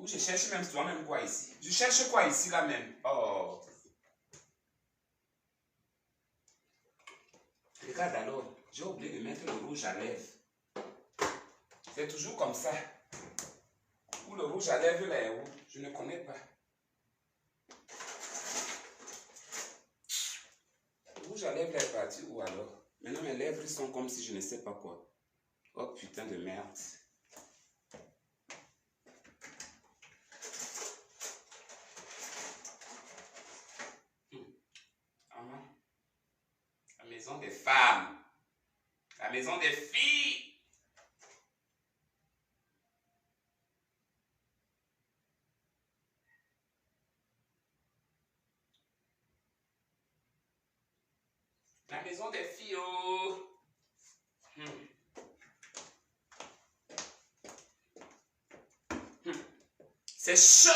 Ou je cherche même toi-même quoi ici? Je cherche quoi ici là même? Oh. Regarde alors, j'ai oublié de mettre le rouge à lèvres. C'est toujours comme ça. Où le rouge à lèvres là est où? Je ne connais pas. Le rouge à lèvres là est parti où alors? Maintenant mes lèvres sont comme si je ne sais pas quoi. Oh putain de merde. La maison des femmes. La maison des filles. La maison des filles, oh. C'est chaud.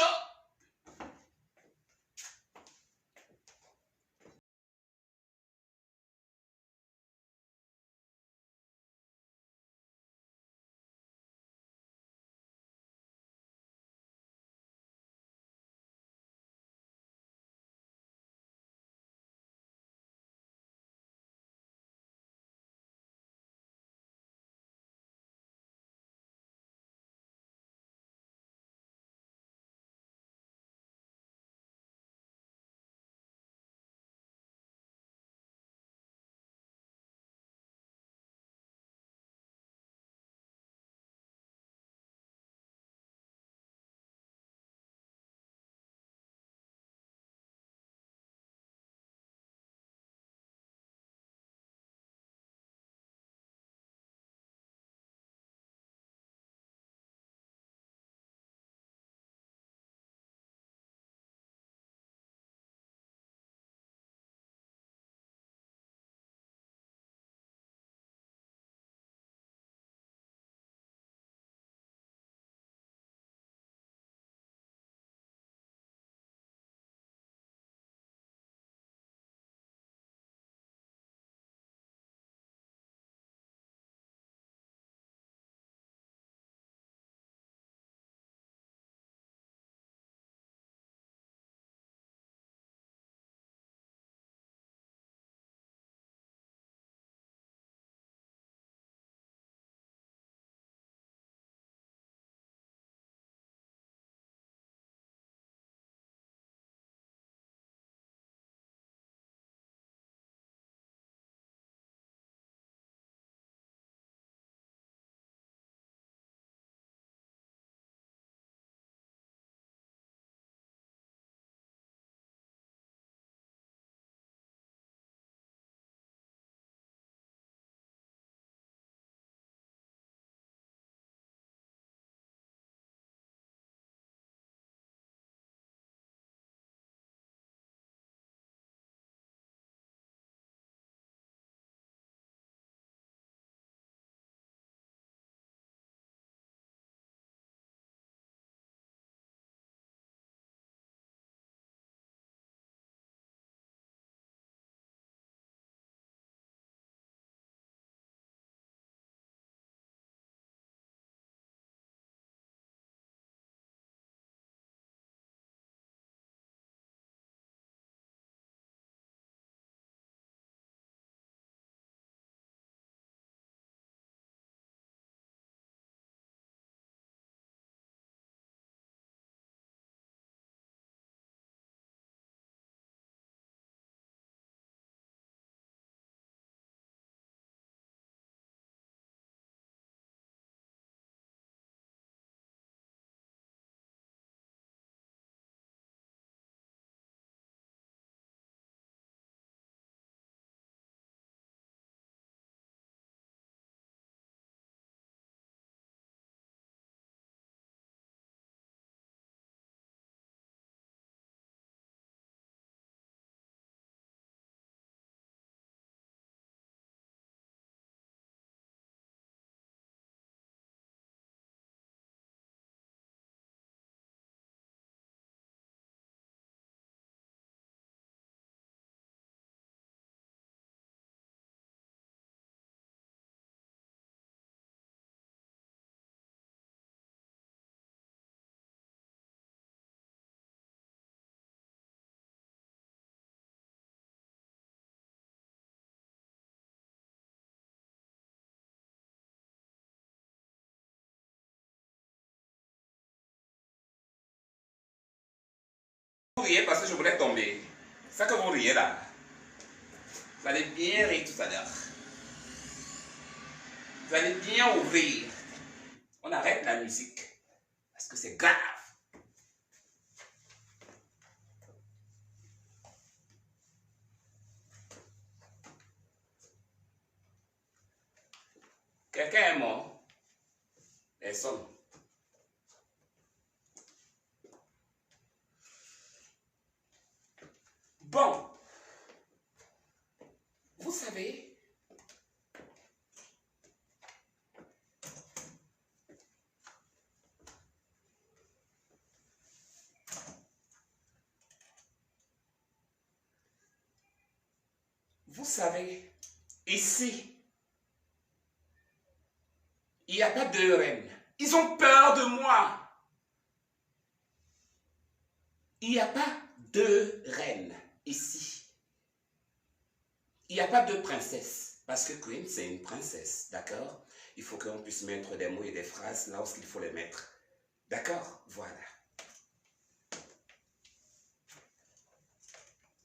riez parce que je voulais tomber. C'est ça que vous riez là. Vous allez bien rire tout à l'heure. Vous allez bien ouvrir. On arrête la musique. Parce que c'est grave. Quelqu'un est mort? Personne. Bon. Vous savez, ici, il n'y a pas deux reines. Ils ont peur de moi. Il n'y a pas deux reines ici. Il n'y a pas deux princesses. Parce que Queen, c'est une princesse. D'accord? Il faut qu'on puisse mettre des mots et des phrases là où il faut les mettre. D'accord? Voilà.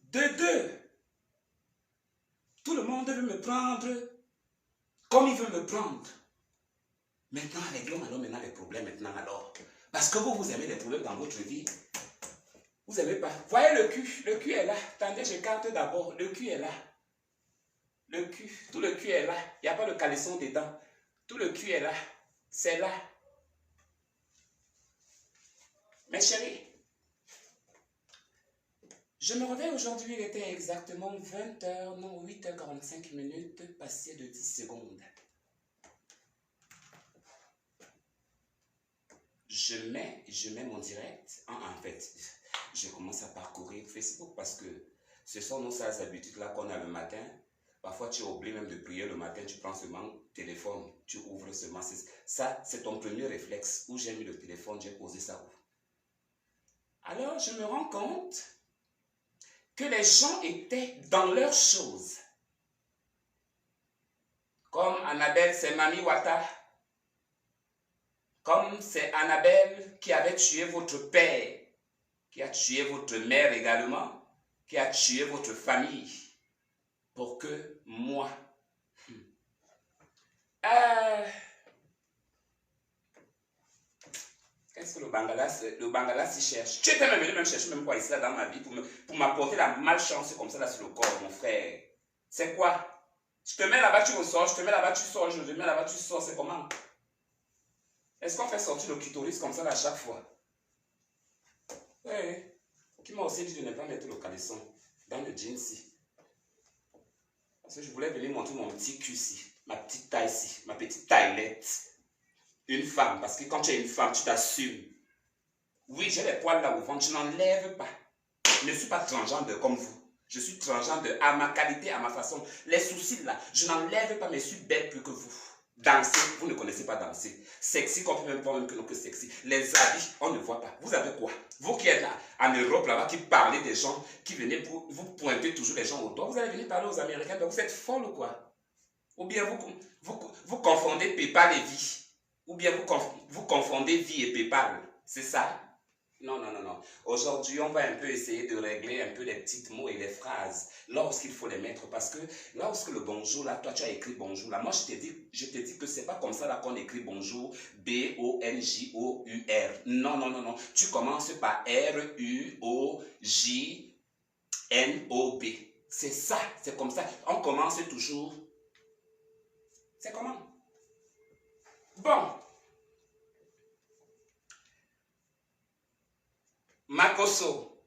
De deux. Tout le monde veut me prendre comme il veut me prendre. Maintenant, réglons alors maintenant les problèmes maintenant alors. Parce que vous aimez les problèmes dans votre vie. Vous n'aimez pas. Voyez le cul. Le cul est là. Attendez, j'écarte d'abord. Le cul est là. Le cul. Tout le cul est là. Il n'y a pas de caleçon dedans. Tout le cul est là. C'est là. Mes chéris, je me réveille aujourd'hui. Il était exactement 20h, non 8h45 minutes, passées de 10 secondes. Je mets mon direct. En fait, je commence à parcourir Facebook parce que ce sont nos sales habitudes-là qu'on a le matin. Parfois, tu oublies même de prier le matin, tu prends seulement le téléphone, tu ouvres seulement. Ça, c'est ton premier réflexe. Où j'ai mis le téléphone, j'ai posé ça où? Alors, je me rends compte que les gens étaient dans leurs choses. Comme Annabelle, c'est Mami Wata. Comme c'est Annabelle qui avait tué votre père, qui a tué votre mère également, qui a tué votre famille, pour que moi... Qu'est-ce que le Bangala s'y cherche? Tu étais même venu me chercher même quoi ici là dans ma vie pour m'apporter la malchance comme ça là sur le corps, mon frère. C'est quoi? Je te mets là-bas, tu ressors, je te mets là-bas, tu sors, je te mets là-bas, tu sors, c'est comment? Est-ce qu'on fait sortir le clitoris comme ça à chaque fois? Oui. Qui m'a aussi dit de ne pas mettre le caleçon dans le jean ici. Parce que je voulais venir montrer mon petit cul ici, ma petite taille ici, ma petite taillette. Une femme, parce que quand tu es une femme, tu t'assumes. Oui, j'ai les poils là au ventre, je n'enlève pas. Je ne suis pas transgenre comme vous. Je suis transgenre à ma qualité, à ma façon. Les soucis là, je n'enlève pas, mais je suis bête plus que vous. Danser, vous ne connaissez pas danser. Sexy, qu'on peut même pas même que sexy. Les habits, on ne voit pas. Vous avez quoi? Vous qui êtes là, en Europe là-bas, qui parlez des gens, qui venez pour vous pointer toujours les gens au doigt, vous allez venir parler aux Américains, donc vous êtes folle ou quoi? Ou bien vous confondez PayPal et vie. Ou bien vous confondez vie et PayPal. C'est ça? Non, non, non, non. Aujourd'hui, on va un peu essayer de régler un peu les petits mots et les phrases lorsqu'il faut les mettre. Parce que lorsque le bonjour, là, toi, tu as écrit bonjour. Là, moi, je te dis que c'est pas comme ça là qu'on écrit bonjour. B-O-N-J-O-U-R. Non, non, non, non. Tu commences par R-U-O-J-N-O-B. C'est ça. C'est comme ça. On commence toujours. C'est comment? Bon. Makoso,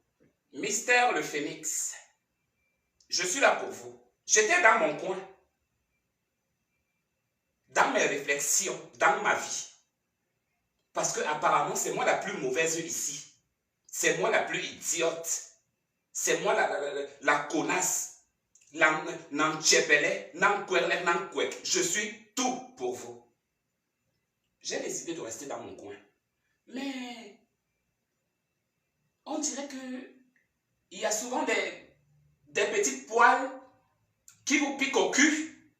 Mystère le Phénix, je suis là pour vous. J'étais dans mon coin, dans mes réflexions, dans ma vie. Parce que apparemment, c'est moi la plus mauvaise ici. C'est moi la plus idiote. C'est moi la connasse. Je suis tout pour vous. J'ai décidé de rester dans mon coin. Mais... on dirait qu'il y a souvent des petites poils qui vous piquent au cul.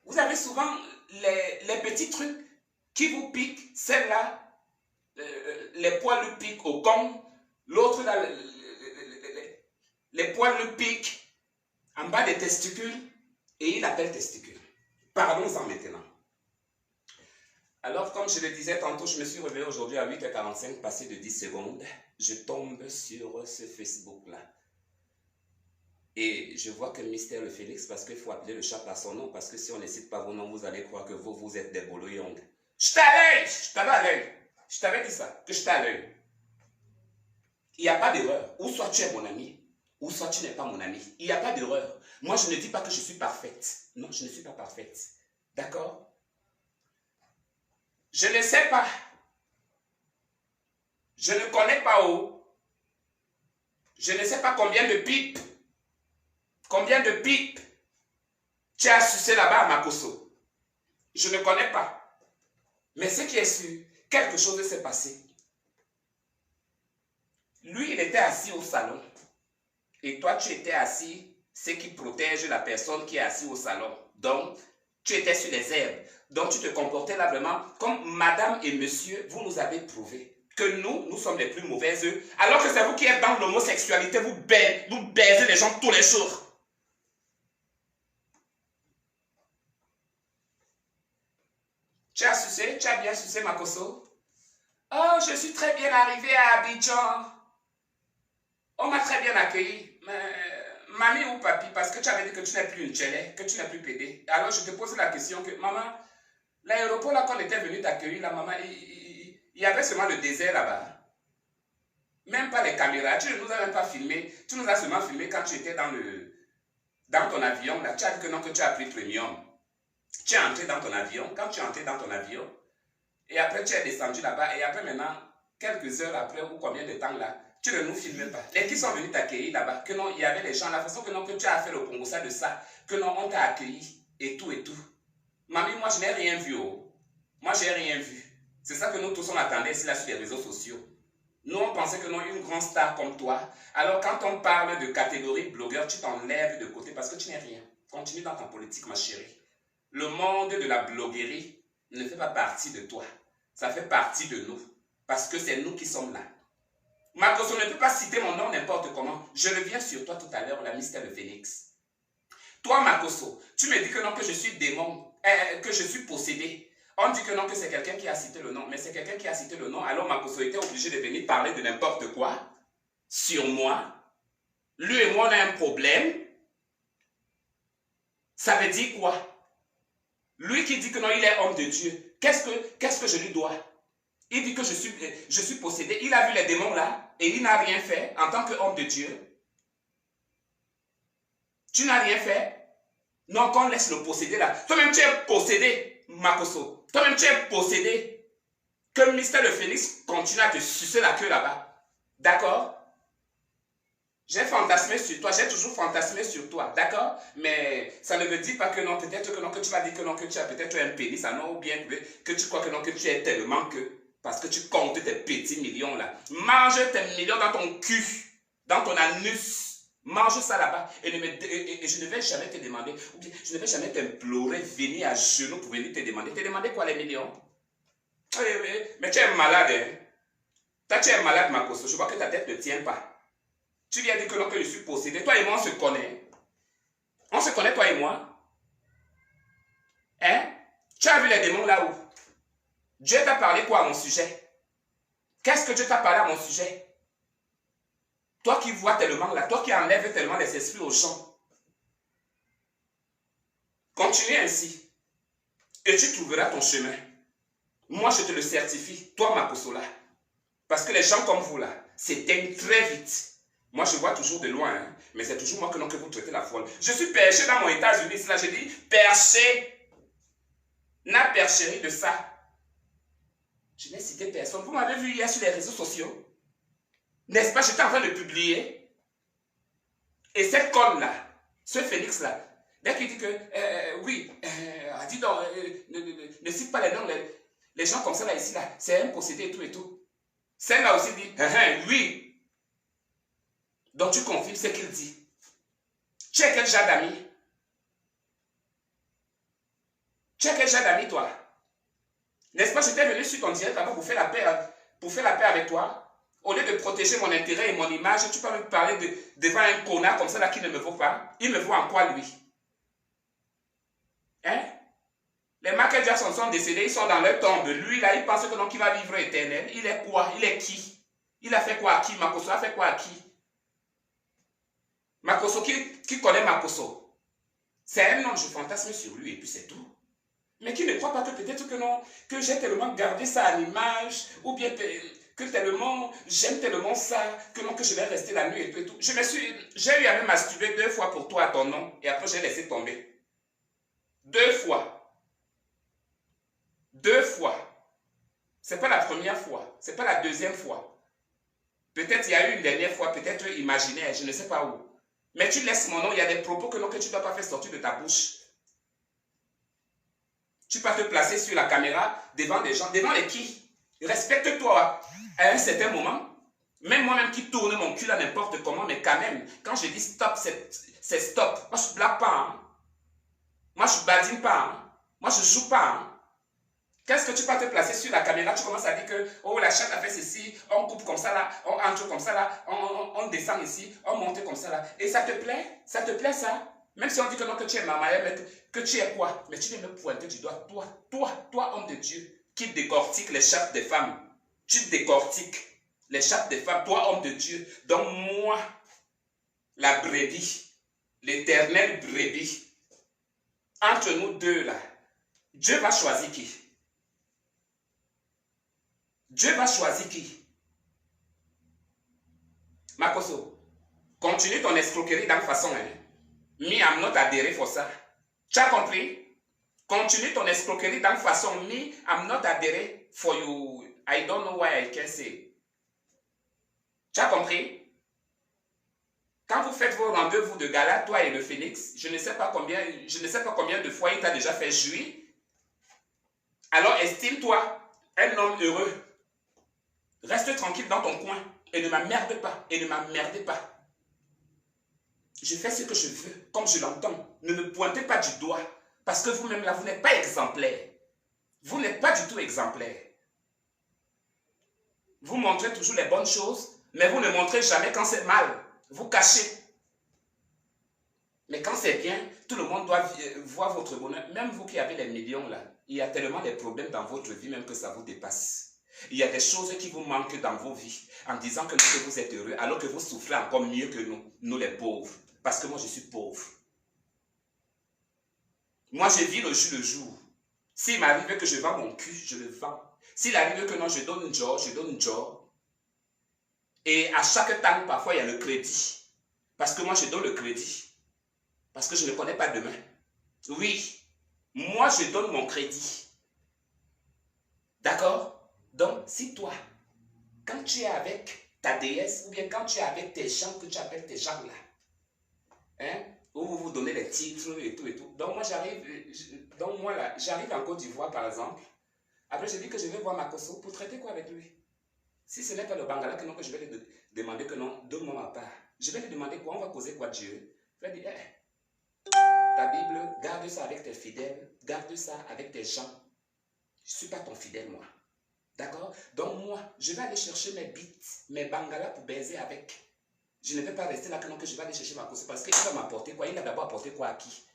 Vous avez souvent les petits trucs qui vous piquent. Celle-là, les poils lui piquent au con. L'autre, là, les poils le piquent en bas des testicules et il appelle testicules. Parlons-en maintenant. Alors, comme je le disais tantôt, je me suis réveillé aujourd'hui à 8h45, passé de 10 secondes. Je tombe sur ce Facebook-là. Et je vois que Mystère le Phénix, parce qu'il faut appeler le chat par son nom, parce que si on ne cite pas vos noms, vous allez croire que vous êtes des boloyongs. Je t'avais à l'œil. Je t'avais dit ça, que je t'ai à l'œil. Il n'y a pas d'erreur. Ou soit tu es mon ami, ou soit tu n'es pas mon ami. Il n'y a pas d'erreur. Moi, je ne dis pas que je suis parfaite. Non, je ne suis pas parfaite. D'accord? Je ne sais pas. Je ne connais pas où. Je ne sais pas combien de pipes. Combien de pipes tu as sucé là-bas à Makosso. Je ne connais pas. Mais ce qui est sûr, quelque chose s'est passé. Lui, il était assis au salon. Et toi, tu étais assis, ce qui protège la personne qui est assise au salon. Donc, tu étais sur les herbes. Donc, tu te comportais là vraiment comme madame et monsieur, vous nous avez prouvé que nous sommes les plus mauvaises, alors que c'est vous qui êtes dans l'homosexualité, vous baisez les gens tous les jours. Tu as sucé? Tu as bien sucé, Makosso? Oh, je suis très bien arrivé à Abidjan. On m'a très bien accueilli. Mais, mamie ou papi, parce que tu avais dit que tu n'es plus une tchélé, que tu n'es plus pédé. Alors je te pose la question que, maman, l'aéroport là, quand on était venu t'accueillir, la maman, il y avait seulement le désert là-bas. Même pas les caméras. Tu ne nous as même pas filmé. Tu nous as seulement filmé quand tu étais dans ton avion. Là. Tu as dit que non, que tu as pris premium. Tu es entré dans ton avion. Quand tu es entré dans ton avion, et après tu es descendu là-bas, et après maintenant, quelques heures après, ou combien de temps là, tu ne nous filmes pas. Les qui sont venus t'accueillir là-bas, que non, il y avait les gens, la façon que non, que tu as fait le Congo, ça de ça, que non, on t'a accueilli, et tout, et tout. Mamie, moi, je n'ai rien vu, oh. Moi, je n'ai rien vu. C'est ça que nous tous, on attendait ici, là, sur les réseaux sociaux. Nous, on pensait que non, une grande star comme toi. Alors, quand on parle de catégorie blogueur, tu t'enlèves de côté parce que tu n'es rien. Continue dans ta politique, ma chérie. Le monde de la bloguerie ne fait pas partie de toi. Ça fait partie de nous. Parce que c'est nous qui sommes là. Makosso ne peut pas citer mon nom n'importe comment. Je reviens sur toi tout à l'heure, la Mystère le Phénix. Toi, Makosso, tu me dis que non, que je suis démon, que je suis possédé. On dit que non, que c'est quelqu'un qui a cité le nom. Mais c'est quelqu'un qui a cité le nom. Alors Makosso était obligé de venir parler de n'importe quoi sur moi. Lui et moi, on a un problème. Ça veut dire quoi? Lui qui dit que non, il est homme de Dieu. Qu'est-ce que je lui dois? Il dit que je suis possédé. Il a vu les démons là et il n'a rien fait en tant qu'homme de Dieu. Tu n'as rien fait? Non, qu'on laisse le posséder là. Toi-même, tu es possédé, Makosso. Toi-même, tu es possédé. Que Mystère le Phénix continue à te sucer la queue là-bas. D'accord? J'ai fantasmé sur toi, j'ai toujours fantasmé sur toi, d'accord? Mais ça ne veut dire pas que non, peut-être que non, que tu vas dire que non, que tu as peut-être un pénis, ça non, ou bien que tu crois que non, que tu es tellement que, parce que tu comptes tes petits millions là. Mange tes millions dans ton cul, dans ton anus. Mange ça là-bas et je ne vais jamais te demander, ou bien je ne vais jamais t'implorer, venir à genoux pour venir te demander. Te demander quoi les millions? Mais tu es malade, hein? Toi, tu es malade, Makosso, je vois que ta tête ne tient pas. Tu viens dire que non, que je suis possédé. Toi et moi, on se connaît. On se connaît, toi et moi. Hein? Tu as vu les démons là-haut? Dieu t'a parlé quoi à mon sujet? Qu'est-ce que Dieu t'a parlé à mon sujet? Toi qui vois tellement là, toi qui enlèves tellement les esprits aux gens. Continue ainsi. Et tu trouveras ton chemin. Moi, je te le certifie. Toi, Makosso là. Parce que les gens comme vous là, s'éteignent très vite. Moi, je vois toujours de loin, hein, mais c'est toujours moi que vous traitez la folle. Je suis perché dans mon États-Unis, là, j'ai dit perché. N'a percherie de ça. Je n'ai cité personne. Vous m'avez vu hier sur les réseaux sociaux. N'est-ce pas, j'étais en train de publier. Et cette conne-là, ce Phénix-là, dès qu'il dit que, oui, dis donc, ne cite pas les noms, les gens comme ça, là, ici, là, c'est un possédé et tout et tout. Celle-là aussi dit, oui. Donc tu confirmes ce qu'il dit. Tu es quel genre d'ami? Tu es quel genre d'ami, toi? N'est-ce pas, j'étais venu sur ton direct là-bas pour faire la paix avec toi. Au lieu de protéger mon intérêt et mon image, tu peux me parler devant un connard comme ça là qui ne me vaut pas. Il me vaut en quoi, lui? Hein? Les Michael Jackson sont décédés, ils sont dans leur tombe. Lui, là, il pense que non, qu'il va vivre éternel. Il est quoi? Il est qui? Il a fait quoi à qui? Makosso a fait quoi à qui? Makosso, qui connaît Makosso? C'est un homme, je fantasme sur lui et puis c'est tout. Mais qui ne croit pas que peut-être que non, que j'ai tellement gardé ça à l'image, ou bien que tellement, j'aime tellement ça, que non, que je vais rester la nuit et tout et tout. J'ai eu à me masturber 2 fois pour toi à ton nom, et après j'ai laissé tomber. 2 fois. 2 fois. C'est pas la première fois, c'est pas la deuxième fois. Peut-être il y a eu une dernière fois, peut-être imaginaire, je ne sais pas où. Mais tu laisses mon nom, il y a des propos que non, que tu ne dois pas faire sortir de ta bouche. Tu peux te placer sur la caméra devant des gens, devant les qui? Respecte-toi à un certain moment. Même moi-même qui tourne mon cul à n'importe comment, mais quand même, quand je dis stop, c'est stop. Moi, je ne blague pas. Hein. Moi, je ne badine pas. Hein. Moi, je ne joue pas. Hein. Qu'est-ce que tu peux te placer sur la caméra? Tu commences à dire que, oh, la chatte a fait ceci, on coupe comme ça là, on entre comme ça là, on descend ici, on monte comme ça là. Et ça te plaît? Ça te plaît ça? Même si on dit que non, que tu es maman, mais que tu es quoi? Mais tu viens me pointer du doigt, toi, homme de Dieu, qui décortique les chattes des femmes. Tu décortiques les chattes des femmes, toi, homme de Dieu. Donc moi, la brebis, l'éternelle brebis, entre nous deux là, Dieu va choisir qui? Dieu va choisir qui? Makosso, continue ton escroquerie dans façon, hein. Me, I'm not adhéré pour ça. Tu as compris? Continue ton escroquerie dans façon. Me, I'm not adhéré for you. I don't know why I can say. Tu as compris? Quand vous faites vos rendez-vous de gala, toi et le Phénix, je ne sais pas combien de fois il t'a déjà fait jouir. Alors estime-toi un homme heureux. Reste tranquille dans ton coin et ne m'emmerde pas. Et ne m'emmerdez pas. Je fais ce que je veux, comme je l'entends. Ne me pointez pas du doigt. Parce que vous-même là, vous n'êtes pas exemplaire. Vous n'êtes pas du tout exemplaire. Vous montrez toujours les bonnes choses, mais vous ne montrez jamais quand c'est mal. Vous cachez. Mais quand c'est bien, tout le monde doit voir votre bonheur. Même vous qui avez les millions là, il y a tellement de problèmes dans votre vie, même que ça vous dépasse. Il y a des choses qui vous manquent dans vos vies, en disant que vous êtes heureux, alors que vous souffrez encore mieux que nous les pauvres. Parce que moi, je suis pauvre. Moi, je vis le jour. S'il m'arrive que je vends mon cul, je le vends. S'il arrive que non, je donne une job, je donne une job. Et à chaque temps, parfois, il y a le crédit. Parce que moi, je donne le crédit. Parce que je ne connais pas demain. Oui, moi, je donne mon crédit. D'accord? Donc, si toi, quand tu es avec ta déesse, ou bien quand tu es avec tes gens, que tu appelles tes gens là, hein, où vous vous donnez les titres et tout et tout. Donc moi j'arrive en Côte d'Ivoire par exemple. Après je dis que je vais voir Makosso pour traiter quoi avec lui. Si ce n'est pas le Bangala que non, que je vais lui demander que non, donne-moi ma part. Je vais lui demander quoi, on va causer quoi Dieu. Je vais dire, ta Bible, garde ça avec tes fidèles, garde ça avec tes gens. Je ne suis pas ton fidèle moi. D'accord? Donc moi, je vais aller chercher mes beats, mes Bangala pour baiser avec. Je ne vais pas rester là que non, que je vais aller chercher Makosso parce qu'il va m'apporter quoi? Il a d'abord apporté quoi à qui?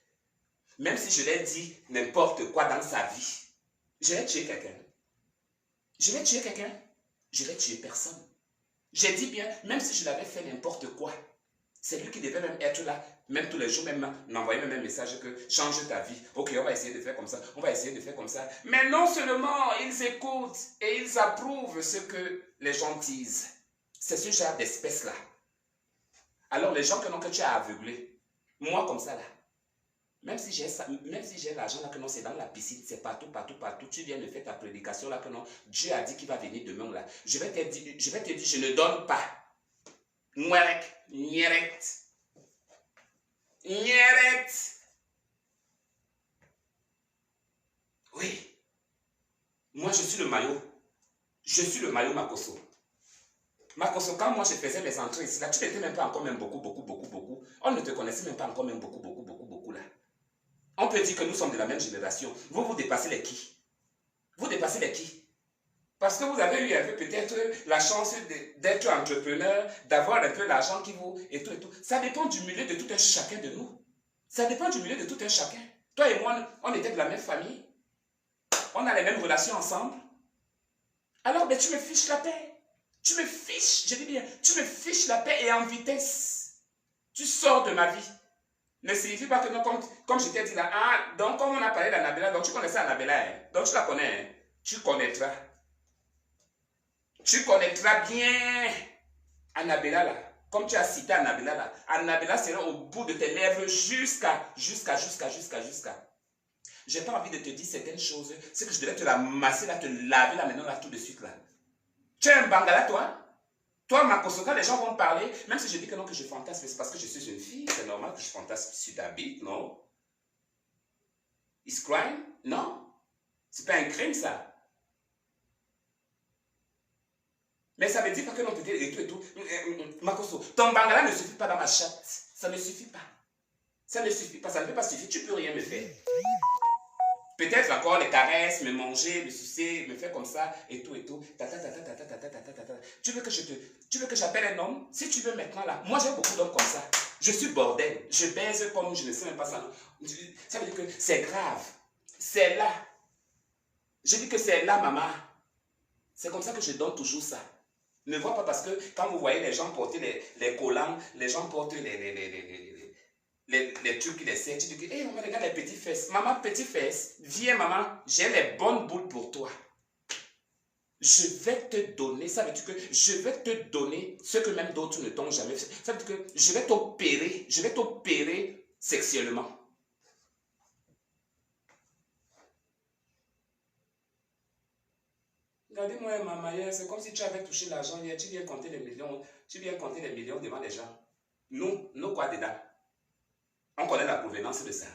Même si je l'ai dit n'importe quoi dans sa vie, je vais tuer quelqu'un. Je vais tuer quelqu'un. Je vais tuer personne. J'ai dit bien, même si je l'avais fait n'importe quoi, c'est lui qui devait même être là, même tous les jours, même m'envoyer même un message que change ta vie. Ok, on va essayer de faire comme ça, on va essayer de faire comme ça. Mais non seulement ils écoutent et ils approuvent ce que les gens disent. C'est ce genre d'espèce-là. Alors les gens que tu as aveuglés, moi comme ça là, même si j'ai l'argent là que non, c'est dans la piscine, c'est partout, tu viens de faire ta prédication là que non, Dieu a dit qu'il va venir demain là. Je vais te dire, je ne donne pas. Nyerek, nyeret. Oui. Moi je suis le maillot. Je suis le maillot Makosso. Makosso, quand moi je faisais les entrées ici, là, tu n'étais même pas encore même beaucoup. On ne te connaissait même pas encore même beaucoup là. On peut dire que nous sommes de la même génération. Vous dépassez les qui? Vous dépassez les qui? Parce que vous avez eu un peu peut-être la chance d'être entrepreneur, d'avoir un peu l'argent qui vous... Et tout et tout. Ça dépend du milieu de tout un chacun de nous. Ça dépend du milieu de tout un chacun. Toi et moi, on était de la même famille. On a les mêmes relations ensemble. Alors, ben, tu me fiches la paix. Tu me fiches, je dis bien, tu me fiches la paix et en vitesse. Tu sors de ma vie. Ne signifie pas que non, comme je t'ai dit là, ah, donc comme on a parlé d'Annabella, donc tu connaissais Annabella, hein, donc tu la connais, hein, tu connaîtras. Tu connaîtras bien Annabella là. Comme tu as cité Annabella là. Annabella sera au bout de tes lèvres jusqu'à. J'ai pas envie de te dire certaines choses. C'est que je devais te la masser là, te laver là maintenant là tout de suite là. Tu es un Bangala toi? Toi, Makoso, quand les gens vont parler, même si je dis que non, que je fantasme, c'est parce que je suis une fille, c'est normal que je fantasme sur ta bite, non? Is crime? Non? C'est pas un crime ça. Mais ça veut dire pas que non, peut-être et tout. Makoso, ton Bangala ne suffit pas dans ma chatte. Ça ne suffit pas. Ça ne suffit pas, ça ne peut pas suffire. Tu peux rien me faire. Peut-être encore les caresses, me manger, me sucer, me faire comme ça, et tout, et tout. Tu veux que j'appelle un homme? Si tu veux maintenant là, moi j'ai beaucoup d'hommes comme ça. Je suis bordel. Je baise comme je ne sais même pas ça. Ça veut dire que c'est grave. C'est là. Je dis que c'est là, maman. C'est comme ça que je donne toujours ça. Ne vois pas parce que quand vous voyez les gens porter les collants, les gens portent les trucs qui les servent, tu dis, hey, maman, regarde les petites fesses. Maman, petites fesses, viens, maman, j'ai les bonnes boules pour toi. Je vais te donner, ça veut dire que je vais te donner ce que même d'autres ne t'ont jamais fait. Ça veut dire que je vais t'opérer sexuellement. Regardez-moi, maman, hier, c'est comme si tu avais touché l'argent hier, tu viens compter les millions devant les gens. Nous quoi dedans? On connaît la provenance de ça.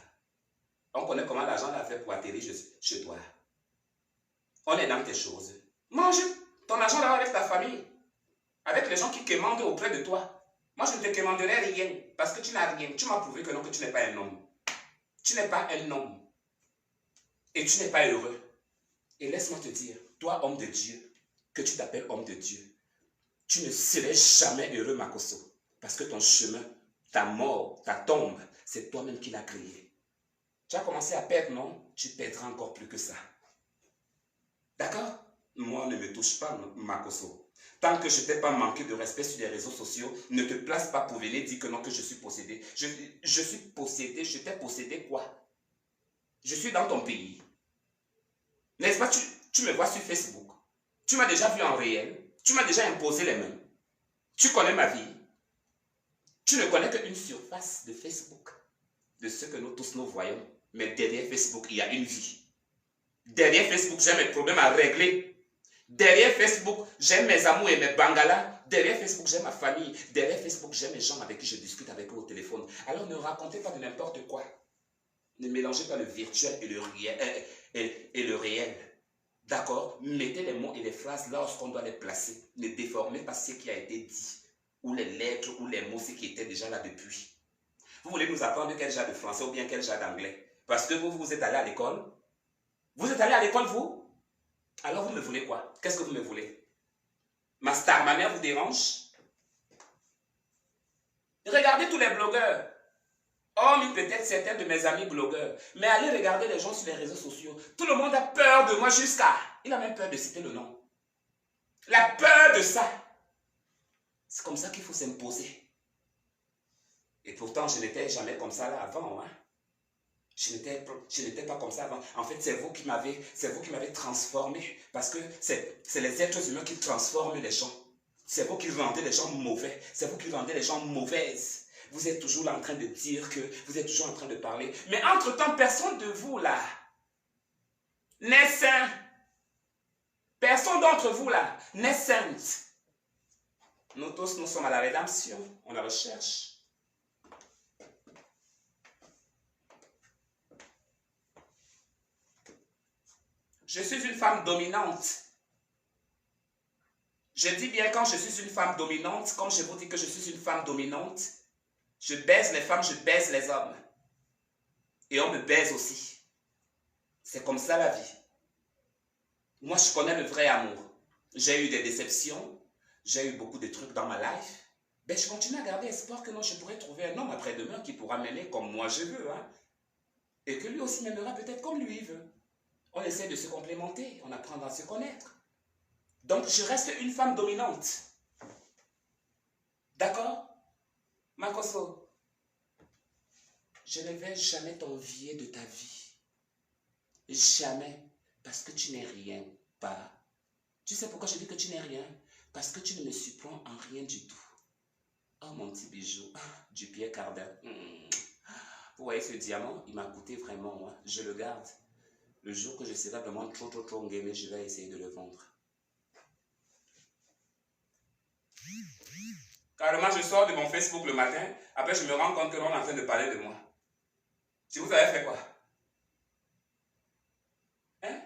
On connaît comment l'argent l'a fait pour atterrir chez toi. On est dans tes choses. Mange ton argent là avec ta famille. Avec les gens qui commandent auprès de toi. Moi, je ne te commanderai rien. Parce que tu n'as rien. Tu m'as prouvé que non, que tu n'es pas un homme. Tu n'es pas un homme. Et tu n'es pas heureux. Et laisse-moi te dire, toi, homme de Dieu, que tu t'appelles homme de Dieu, tu ne serais jamais heureux, Makoso. Parce que ton chemin, ta mort, ta tombe, c'est toi-même qui l'as créé. Tu as commencé à perdre, non? Tu perdras encore plus que ça. D'accord? Moi, ne me touche pas, Makoso. Tant que je ne t'ai pas manqué de respect sur les réseaux sociaux, ne te place pas pour venir dire que non, que je suis possédé. Je suis possédé, je t'ai possédé quoi? Je suis dans ton pays. N'est-ce pas? Tu me vois sur Facebook. Tu m'as déjà vu en réel. Tu m'as déjà imposé les mains. Tu connais ma vie. Tu ne connais qu'une surface de Facebook, de ce que nous tous nous voyons. Mais derrière Facebook, il y a une vie. Derrière Facebook, j'ai mes problèmes à régler. Derrière Facebook, j'ai mes amours et mes bangalas. Derrière Facebook, j'ai ma famille. Derrière Facebook, j'ai mes gens avec qui je discute avec eux au téléphone. Alors ne racontez pas de n'importe quoi. Ne mélangez pas le virtuel et le réel. D'accord? Mettez les mots et les phrases lorsqu'on doit les placer. Ne déformez pas ce qui a été dit. Ou les lettres, ou les mots, ce qui était déjà là depuis. Vous voulez nous apprendre quel genre de français ou bien quel genre d'anglais? Parce que vous êtes allé à l'école? Vous êtes allé à l'école, vous? Alors vous me voulez quoi? Qu'est-ce que vous me voulez? Ma star, ma mère vous dérange? Regardez tous les blogueurs. Hormis peut-être certains de mes amis blogueurs. Mais allez regarder les gens sur les réseaux sociaux. Tout le monde a peur de moi jusqu'à... Il a même peur de citer le nom. La peur de ça. C'est comme ça qu'il faut s'imposer. Et pourtant, je n'étais jamais comme ça là avant. Hein? Je n'étais pas comme ça avant. En fait, c'est vous qui m'avez transformé. Parce que c'est les êtres humains qui transforment les gens. C'est vous qui rendez les gens mauvais. C'est vous qui rendez les gens mauvaises. Vous êtes toujours là en train de dire que... Vous êtes toujours en train de parler. Mais entre-temps, personne de vous là n'est saint. Personne d'entre vous là n'est sainte. Nous tous, nous sommes à la rédemption. On la recherche. Je suis une femme dominante. Je dis bien quand je suis une femme dominante, quand je vous dis que je suis une femme dominante, je baise les femmes, je baise les hommes. Et on me baise aussi. C'est comme ça la vie. Moi, je connais le vrai amour. J'ai eu des déceptions, j'ai eu beaucoup de trucs dans ma life. Ben, je continue à garder espoir que non, je pourrais trouver un homme après-demain qui pourra m'aimer comme moi je veux. Hein, et que lui aussi m'aimera peut-être comme lui veut. On essaie de se complémenter, on apprend à se connaître. Donc, je reste une femme dominante. D'accord? Makoso, je ne vais jamais t'envier de ta vie. Jamais. Parce que tu n'es rien. Pas. Tu sais pourquoi je dis que tu n'es rien? Parce que tu ne me surprends en rien du tout. Oh mon petit bijou, du Pierre Cardin. Vous voyez ce diamant, il m'a coûté vraiment, moi. Je le garde. Le jour que je serai vraiment trop gamé, je vais essayer de le vendre. Carrément, je sors de mon Facebook le matin, après je me rends compte que l'on est en train de parler de moi. Si vous avez fait quoi? Hein?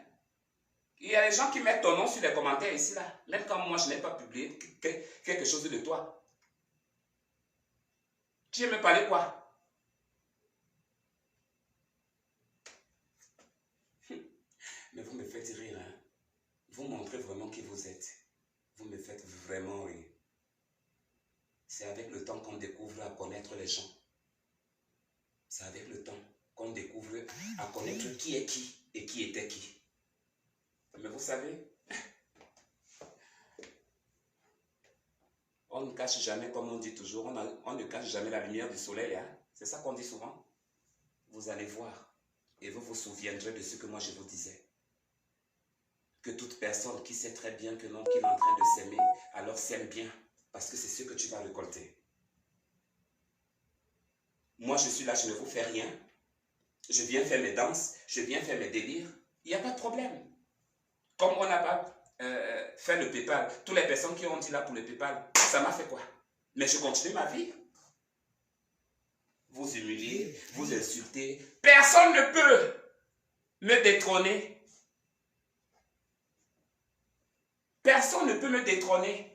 Il y a des gens qui mettent ton nom sur les commentaires ici, là. Même quand moi, je n'ai pas publié quelque chose de toi. Tu veux me parler quoi? Mais vous me faites rire, hein? Vous montrez vraiment qui vous êtes. Vous me faites vraiment rire. C'est avec le temps qu'on découvre à connaître les gens. C'est avec le temps qu'on découvre à connaître qui est qui et qui était qui. Mais vous savez, on ne cache jamais, comme on dit toujours, on ne cache jamais la lumière du soleil. Hein? C'est ça qu'on dit souvent. Vous allez voir et vous vous souviendrez de ce que moi je vous disais. Que toute personne qui sait très bien que non, qu'il est en train de s'aimer, alors s'aime bien. Parce que c'est ce que tu vas récolter. Moi, je suis là, je ne vous fais rien. Je viens faire mes danses, je viens faire mes délires. Il n'y a pas de problème. Comme on n'a pas fait le PayPal, toutes les personnes qui ont dit là pour le PayPal, ça m'a fait quoi? Mais je continue ma vie. Vous humiliez, vous insultez. Personne ne peut me détrôner. Personne ne peut me détrôner.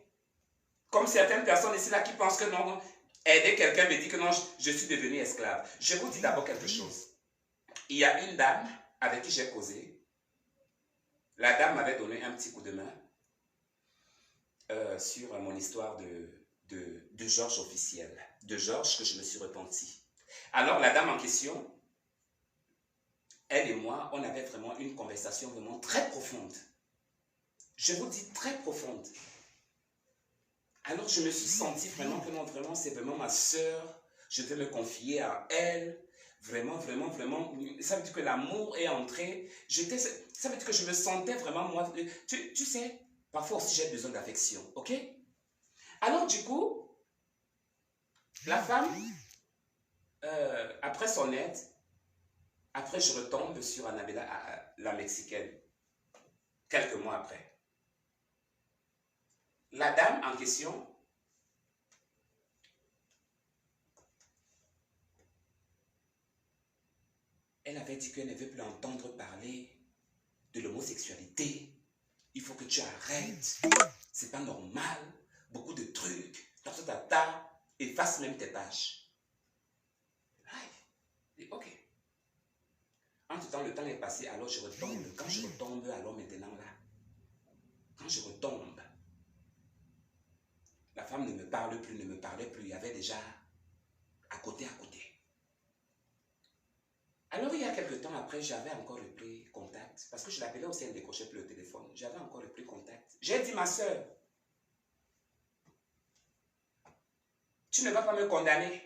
Comme certaines personnes ici là qui pensent que non, aider quelqu'un me dit que non, je suis devenu esclave. Je vous dis d'abord quelque chose. Il y a une dame avec qui j'ai causé. La dame m'avait donné un petit coup de main sur mon histoire de Georges officiel. De Georges que je me suis repenti. Alors la dame en question, elle et moi, on avait vraiment une conversation vraiment très profonde. Je vous dis très profonde. Alors je me suis senti vraiment que non, vraiment, c'est vraiment ma soeur. Je vais me confier à elle. Vraiment, vraiment, vraiment. Ça veut dire que l'amour est entré. Ça veut dire que je me sentais vraiment, moi. Tu sais, parfois aussi j'ai besoin d'affection. Ok? Alors du coup, la femme, après son aide, après je retombe sur Annabella, la Mexicaine. Quelques mois après. La dame en question, elle avait dit qu'elle ne veut plus entendre parler de l'homosexualité. Il faut que tu arrêtes. C'est pas normal. Beaucoup de trucs. Efface même tes pages. Et ok. Entre-temps, le temps est passé, alors je retombe. Quand je retombe, alors maintenant là, quand je retombe, la femme ne me parle plus, ne me parlait plus. Il y avait déjà à côté. Alors, il y a quelques temps après, j'avais encore repris contact. Parce que je l'appelais aussi, elle ne décrochait plus le téléphone. J'avais encore repris contact. J'ai dit, ma soeur, tu ne vas pas me condamner.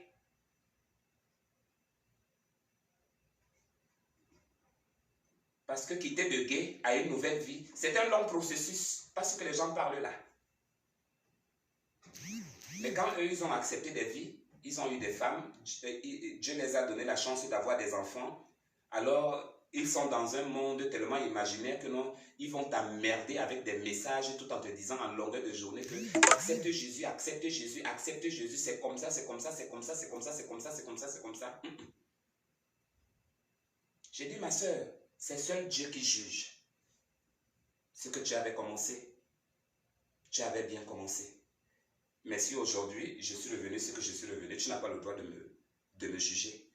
Parce que quitter de gay à une nouvelle vie, c'est un long processus. Pas ce que les gens parlent là. Mais quand eux, ils ont accepté des vies, ils ont eu des femmes, Dieu les a donné la chance d'avoir des enfants. Alors, ils sont dans un monde tellement imaginaire que non, ils vont t'emmerder avec des messages tout en te disant en longueur de journée que accepte Jésus, accepte Jésus, accepte Jésus, c'est comme ça, c'est comme ça, c'est comme ça, c'est comme ça, c'est comme ça, c'est comme ça, c'est comme ça. J'ai dit, ma soeur, c'est seul Dieu qui juge. Ce que tu avais commencé, tu avais bien commencé. Mais si aujourd'hui, je suis revenu ce que je suis revenu, tu n'as pas le droit de me juger.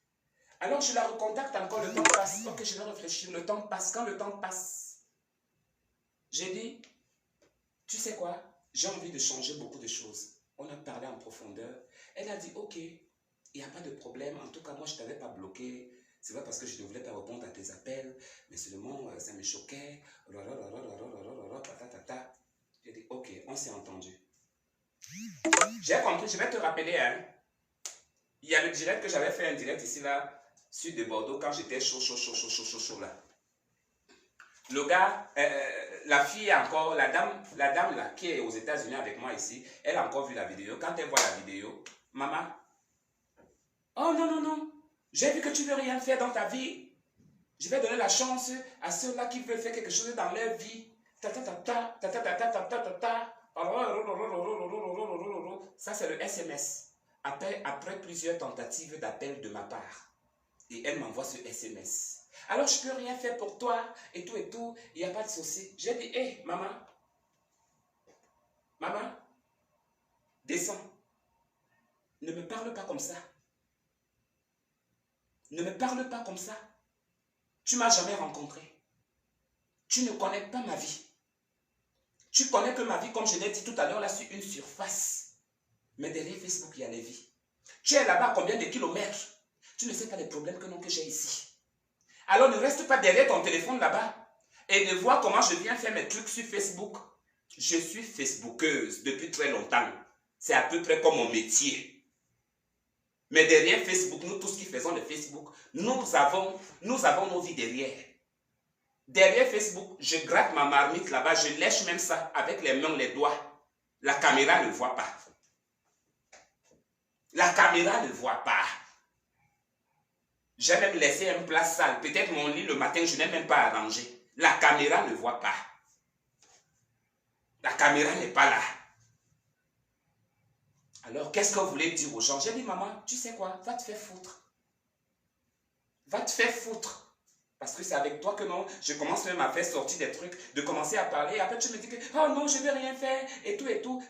Alors je la recontacte encore, le temps passe. Ok, je vais réfléchir, le temps passe. Quand le temps passe, j'ai dit, tu sais quoi? J'ai envie de changer beaucoup de choses. On a parlé en profondeur. Elle a dit, ok, il n'y a pas de problème. En tout cas, moi, je ne t'avais pas bloqué. C'est pas parce que je ne voulais pas répondre à tes appels, mais seulement, ça me choquait. J'ai dit, ok, on s'est entendu. J'ai compris, je vais te rappeler, hein. Il y a le direct que j'avais fait, un direct ici, là, sud de Bordeaux, quand j'étais chaud, là. Le gars, la fille encore, la dame là, qui est aux États-Unis avec moi ici, elle a encore vu la vidéo. Quand elle voit la vidéo, maman, oh non, non, non, j'ai vu que tu ne veux rien faire dans ta vie. Je vais donner la chance à ceux-là qui veulent faire quelque chose dans leur vie. Ça, c'est le SMS. Après plusieurs tentatives d'appel de ma part. Et elle m'envoie ce SMS. Alors, je ne peux rien faire pour toi, et tout, il n'y a pas de souci. J'ai dit, hé, maman, descends. Ne me parle pas comme ça. Ne me parle pas comme ça. Tu ne m'as jamais rencontré. Tu ne connais pas ma vie. Tu connais que ma vie, comme je l'ai dit tout à l'heure, là, sur une surface. Mais derrière Facebook, il y a les vies. Tu es là-bas à combien de kilomètres? Tu ne sais pas les problèmes que j'ai ici. Alors ne reste pas derrière ton téléphone là-bas et de voir comment je viens faire mes trucs sur Facebook. Je suis Facebookeuse depuis très longtemps. C'est à peu près comme mon métier. Mais derrière Facebook, nous tous qui faisons le Facebook, nous avons nos vies derrière. Derrière Facebook, je gratte ma marmite là-bas, je lèche même ça avec les mains, les doigts. La caméra ne voit pas. La caméra ne voit pas. J'ai même laissé un plat sale. Peut-être mon lit le matin, je n'ai même pas arrangé. La caméra ne voit pas. La caméra n'est pas là. Alors, qu'est-ce que vous voulez dire aux gens? J'ai dit, maman, tu sais quoi? Va te faire foutre. Va te faire foutre. Parce que c'est avec toi que non, je commence même à faire sortir des trucs, de commencer à parler. Et après, tu me dis que, oh non, je ne vais rien faire, et tout.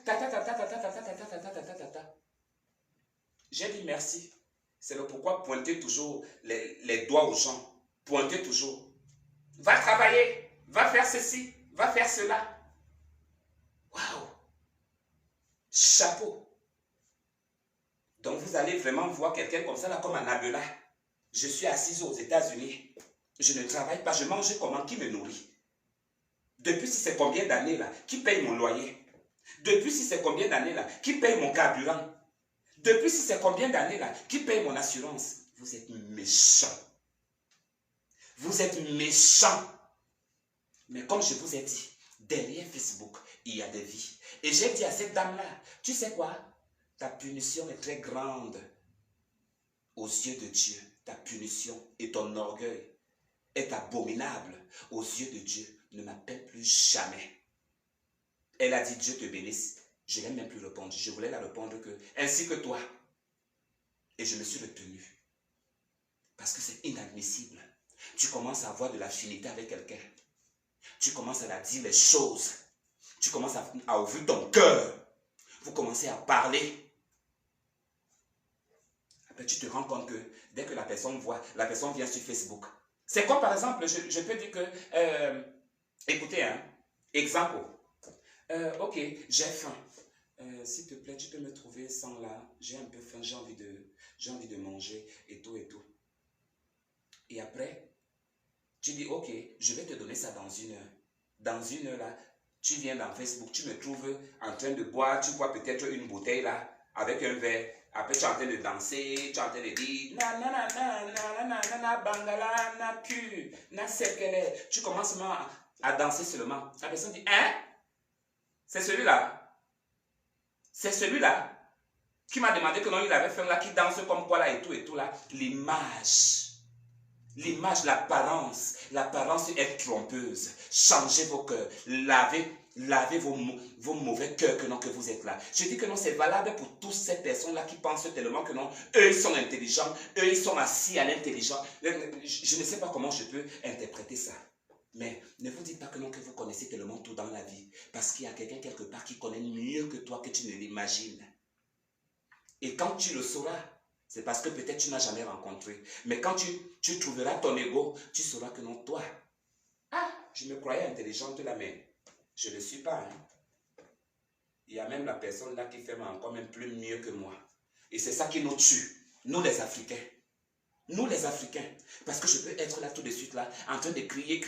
J'ai dit merci. C'est le pourquoi pointer toujours les doigts aux gens. Pointer toujours. Va travailler. Va faire ceci. Va faire cela. Waouh. Chapeau. Donc vous allez vraiment voir quelqu'un comme ça, là, comme un Abela. Je suis assise aux États-Unis. Je ne travaille pas. Je mange comment? Qui me nourrit? Depuis si c'est combien d'années là? Qui paye mon loyer? Depuis si c'est combien d'années là? Qui paye mon carburant? Depuis si c'est combien d'années là? Qui paye mon assurance? Vous êtes méchants. Vous êtes méchants. Mais comme je vous ai dit, derrière Facebook, il y a des vies. Et j'ai dit à cette dame-là, tu sais quoi? Ta punition est très grande aux yeux de Dieu. Ta punition et ton orgueil est abominable aux yeux de Dieu. Ne m'appelle plus jamais. Elle a dit, Dieu te bénisse. Je n'ai même plus répondu. Je voulais la répondre que, ainsi que toi. Et je me suis retenu. Parce que c'est inadmissible. Tu commences à avoir de l'affinité avec quelqu'un. Tu commences à la dire les choses. Tu commences à ouvrir ton cœur. Vous commencez à parler. Après, tu te rends compte que dès que la personne voit, la personne vient sur Facebook. C'est comme par exemple, je peux dire que, écoutez, hein, exemple. Ok, j'ai faim. S'il te plaît, tu peux me trouver sans là. J'ai un peu faim, j'ai envie de manger et tout et tout. Et après, tu dis, ok, je vais te donner ça dans une heure. Dans une heure là, tu viens dans Facebook, tu me trouves en train de boire, tu bois peut-être une bouteille là, avec un verre. Après, tu es en train de danser, tu es en train de dire, na na na na na na na na bangala, na pu, na sekele. Tu commences à danser seulement. La personne dit, hein? C'est celui-là. C'est celui-là qui m'a demandé que non, il avait fait là, qui danse comme quoi là et tout là. L'image, l'apparence est trompeuse. Changez vos cœurs, lavez vos mauvais cœurs que vous êtes là. Je dis que non, c'est valable pour toutes ces personnes-là qui pensent tellement que non, eux ils sont intelligents, eux ils sont assis à l'intelligent. Je ne sais pas comment je peux interpréter ça. Mais ne vous dites pas que non, que vous connaissez tellement tout dans la vie. Parce qu'il y a quelqu'un quelque part qui connaît mieux que toi, que tu ne l'imagines. Et quand tu le sauras, c'est parce que peut-être tu n'as jamais rencontré. Mais quand tu trouveras ton ego, tu sauras que non, toi. Ah, je me croyais intelligente là, mais je ne le suis pas. Hein. Il y a même la personne là qui fait encore même plus mieux que moi. Et c'est ça qui nous tue, nous les Africains. Nous les Africains. Parce que je peux être là tout de suite là, en train de crier.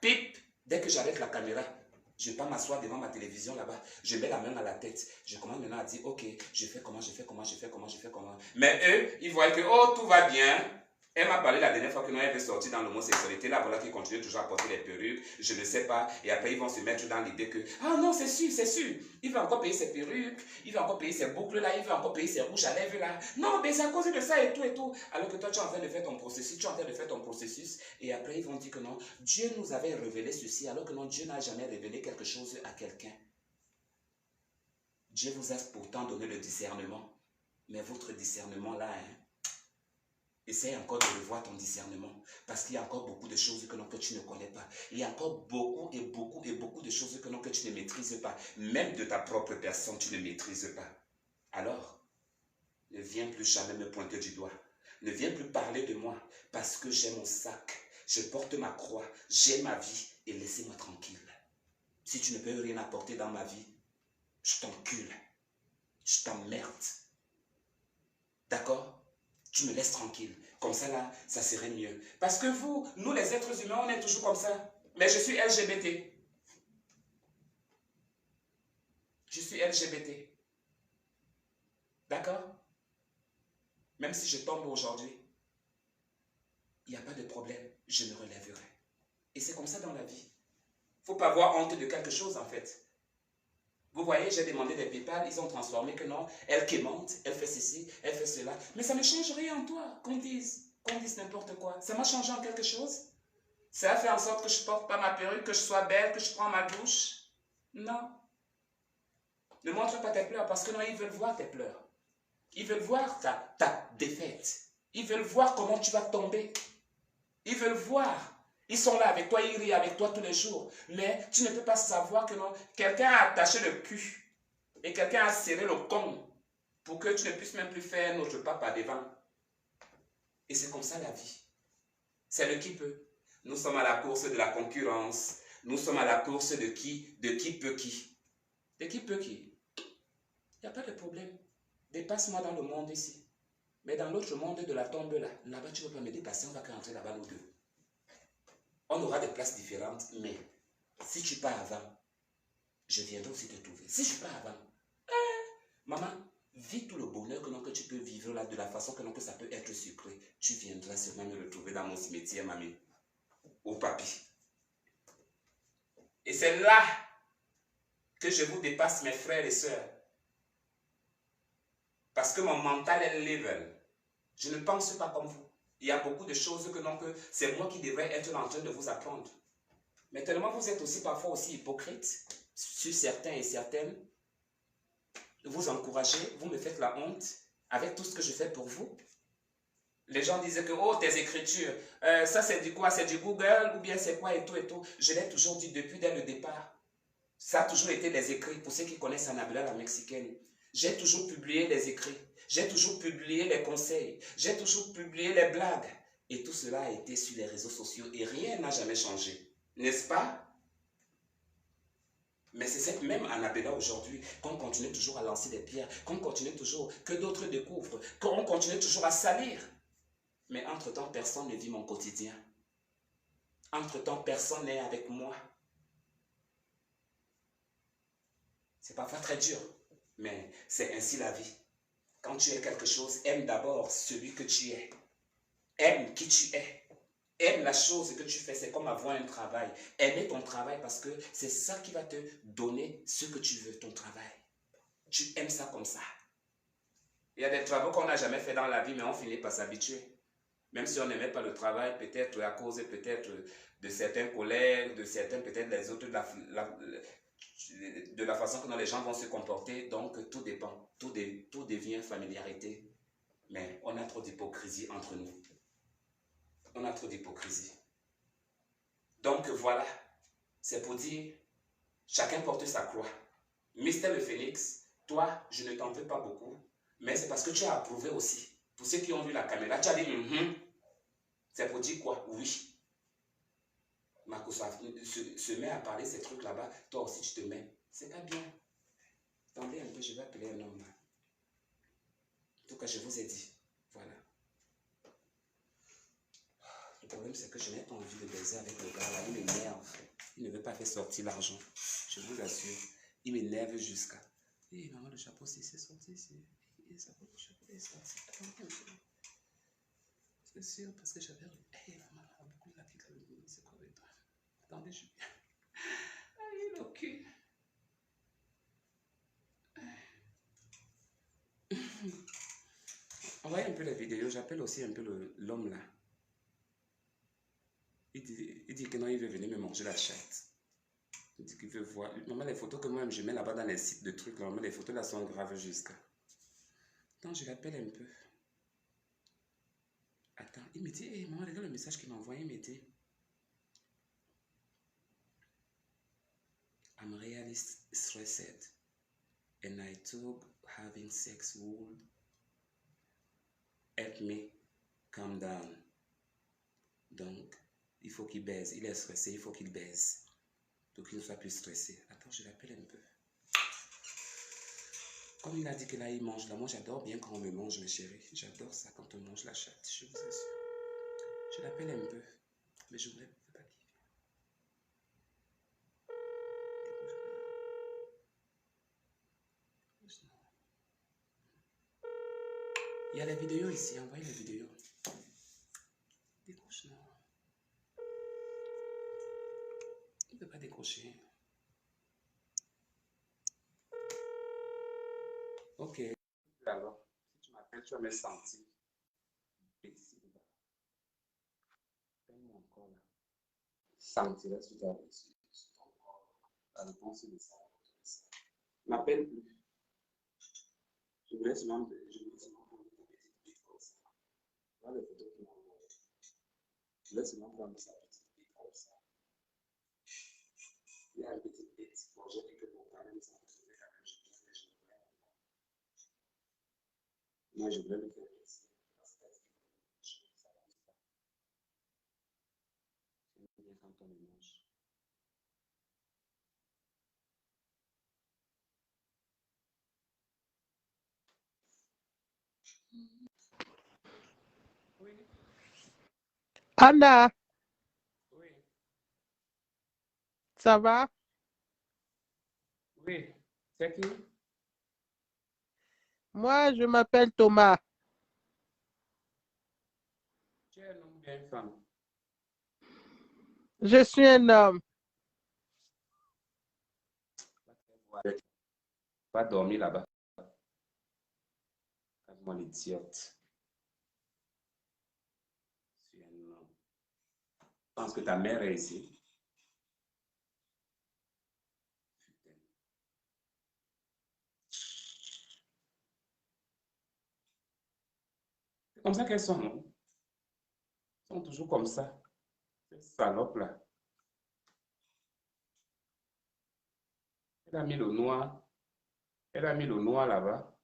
Pip, dès que j'arrête la caméra, je ne vais pas m'asseoir devant ma télévision là-bas. Je mets la main à la tête. Je commence maintenant à dire, ok, je fais comment. Mais eux, ils voient que, oh, tout va bien. Elle m'a parlé la dernière fois que nous, elle veut sortir dans l'homosexualité. Là, voilà qu'ils continuent toujours à porter les perruques. Je ne sais pas. Et après, ils vont se mettre dans l'idée que, ah non, c'est sûr. Il va encore payer ses perruques. Il va encore payer ses boucles là. Il va encore payer ses rouges à lèvres là. Non, mais c'est à cause de ça et tout. Alors que toi, tu es en train de faire ton processus. Et après, ils vont dire que non, Dieu nous avait révélé ceci. Alors que non, Dieu n'a jamais révélé quelque chose à quelqu'un. Dieu vous a pourtant donné le discernement. Mais votre discernement là, essaye encore de revoir ton discernement. Parce qu'il y a encore beaucoup de choses que tu ne connais pas. Il y a encore beaucoup de choses que tu ne maîtrises pas. Même de ta propre personne, tu ne maîtrises pas. Alors, ne viens plus jamais me pointer du doigt. Ne viens plus parler de moi. Parce que j'ai mon sac. Je porte ma croix. J'ai ma vie. Et laissez-moi tranquille. Si tu ne peux rien apporter dans ma vie, je t'encule. Je t'emmerde. D'accord? Tu me laisses tranquille. Comme ça, là, ça serait mieux. Parce que nous, les êtres humains, on est toujours comme ça. Mais je suis LGBT. Je suis LGBT. D'accord? Même si je tombe aujourd'hui, il n'y a pas de problème. Je me relèverai. Et c'est comme ça dans la vie. Il ne faut pas avoir honte de quelque chose, en fait. Vous voyez, j'ai demandé des PayPal, ils ont transformé que non, elle quémante, elle fait ceci, elle fait cela. Mais ça ne change rien en toi, qu'on dise n'importe quoi. Ça m'a changé en quelque chose? Ça a fait en sorte que je ne porte pas ma perruque, que je sois belle, que je prends ma douche? Non. Ne montre pas tes pleurs, parce que non, ils veulent voir tes pleurs. Ils veulent voir ta défaite. Ils veulent voir comment tu vas tomber. Ils veulent voir. Ils sont là avec toi, ils rient avec toi tous les jours. Mais tu ne peux pas savoir que non, quelqu'un a attaché le cul et quelqu'un a serré le con pour que tu ne puisses même plus faire notre pas par devant. Et c'est comme ça la vie. C'est le qui peut. Nous sommes à la course de la concurrence. Nous sommes à la course de qui peut qui. De qui peut qui. Il n'y a pas de problème. Dépasse-moi dans le monde ici. Mais dans l'autre monde de la tombe là-bas tu ne peux pas me dépasser, on va rentrer là-bas nous deux. On aura des places différentes, mais si tu pars avant, je viendrai aussi te trouver. Si je pars avant, maman, vis tout le bonheur que tu peux vivre là, de la façon que ça peut être sucré. Tu viendras sûrement me retrouver dans mon cimetière, mamie. Ou papi. Et c'est là que je vous dépasse, mes frères et sœurs. Parce que mon mental est level. Je ne pense pas comme vous. Il y a beaucoup de choses que c'est moi qui devrais être en train de vous apprendre. Mais tellement vous êtes aussi parfois aussi hypocrite sur certains et certaines. Vous encouragez, vous me faites la honte avec tout ce que je fais pour vous. Les gens disaient que, oh, tes écritures, ça c'est du quoi? C'est du Google ou bien c'est quoi et tout. Je l'ai toujours dit dès le départ. Ça a toujours été les écrits. Pour ceux qui connaissent Annabella la Mexicaine, j'ai toujours publié les écrits. J'ai toujours publié les conseils. J'ai toujours publié les blagues. Et tout cela a été sur les réseaux sociaux et rien n'a jamais changé. N'est-ce pas? Mais c'est cette même Annabella aujourd'hui qu'on continue toujours à lancer des pierres, qu'on continue toujours, que d'autres découvrent, qu'on continue toujours à salir. Mais entre-temps, personne ne vit mon quotidien. Entre-temps, personne n'est avec moi. C'est parfois très dur, mais c'est ainsi la vie. Quand tu es quelque chose, aime d'abord celui que tu es. Aime qui tu es. Aime la chose que tu fais. C'est comme avoir un travail. Aimez ton travail parce que c'est ça qui va te donner ce que tu veux, ton travail. Tu aimes ça comme ça. Il y a des travaux qu'on n'a jamais fait dans la vie, mais on finit par s'habituer. Même si on n'aimait pas le travail, peut-être à cause peut-être de certains collègues, de certains peut-être les autres, de la façon que les gens vont se comporter. Donc tout dépend. Tout devient familiarité. Mais on a trop d'hypocrisie entre nous. On a trop d'hypocrisie. Donc voilà. C'est pour dire, chacun porte sa croix. Mister le Phénix, toi, je ne t'en veux pas beaucoup. Mais c'est parce que tu as approuvé aussi. Pour ceux qui ont vu la caméra, tu as dit c'est pour dire quoi? Oui. Marco se met à parler ces trucs là-bas. Toi aussi, tu te mets. C'est pas bien. Attendez un peu, je vais appeler un homme. En tout cas, je vous ai dit. Voilà. Le problème, c'est que je n'ai pas envie de baiser avec le gars là. Il m'énerve. Il ne veut pas faire sortir l'argent. Je vous assure. Il m'énerve jusqu'à. Hé, maman, le chapeau, c'est sorti ici. Le chapeau est sorti. Attendez un peu. C'est sûr, parce que j'avais. Hé, maman, beaucoup de la pique. C'est quoi avec toi? Attendez, je viens. Aïe, le cul. Envoyez un peu les vidéos. J'appelle aussi un peu l'homme là. Il dit que non, il veut venir me manger la chatte. Il dit qu'il veut voir. Maman, les photos que moi je mets là-bas dans les sites de trucs, là, maman, les photos là sont graves jusqu'à. Attends, je l'appelle un peu. Attends, il me dit, hey, maman, regarde le message qu'il m'a envoyé, il me dit, I'm really stressed and I thought having sex would help me calm down. Donc, il faut qu'il baise. Il est stressé, il faut qu'il baise. Donc, il ne soit plus stressé. Attends, je l'appelle un peu. Comme il a dit que là, il mange. Là, moi, j'adore bien quand on me mange, mes chéris. J'adore ça quand on mange la chatte, je vous assure. Je l'appelle un peu. Mais je voulais pas qu'il vienne. Il y a les vidéos ici. Envoyez les vidéos. Décroche, non. Il ne peut pas décrocher. Ok. Alors, si tu m'appelles, tu vas me sentir. Fais-moi encore là. Sentirais sur ta réponse. La réponse est de ça. M'appelle plus. Je vous laisse même prendre une petite bite comme ça. Voilà les photos qu'il m'a envoyées. Je laisse même prendre sa petite bite comme ça. Il y a une petite bite. Bon, j'ai dit que mon père me semble que je voulais moi, je voulais le faire plaisir. C'est bien quand on le mange. Oui. Anna, Oui. ça va? Oui. C'est qui? Moi, je m'appelle Thomas. Tu es un homme bien une femme. Je suis un homme. Va dormir là-bas. Moi, l'idiote. Je suis un homme. Je pense que ta mère est ici. C'est comme ça qu'elles sont, non? Elles sont toujours comme ça. Ces salopes-là. Elle a mis le noir. Elle a mis le noir là-bas.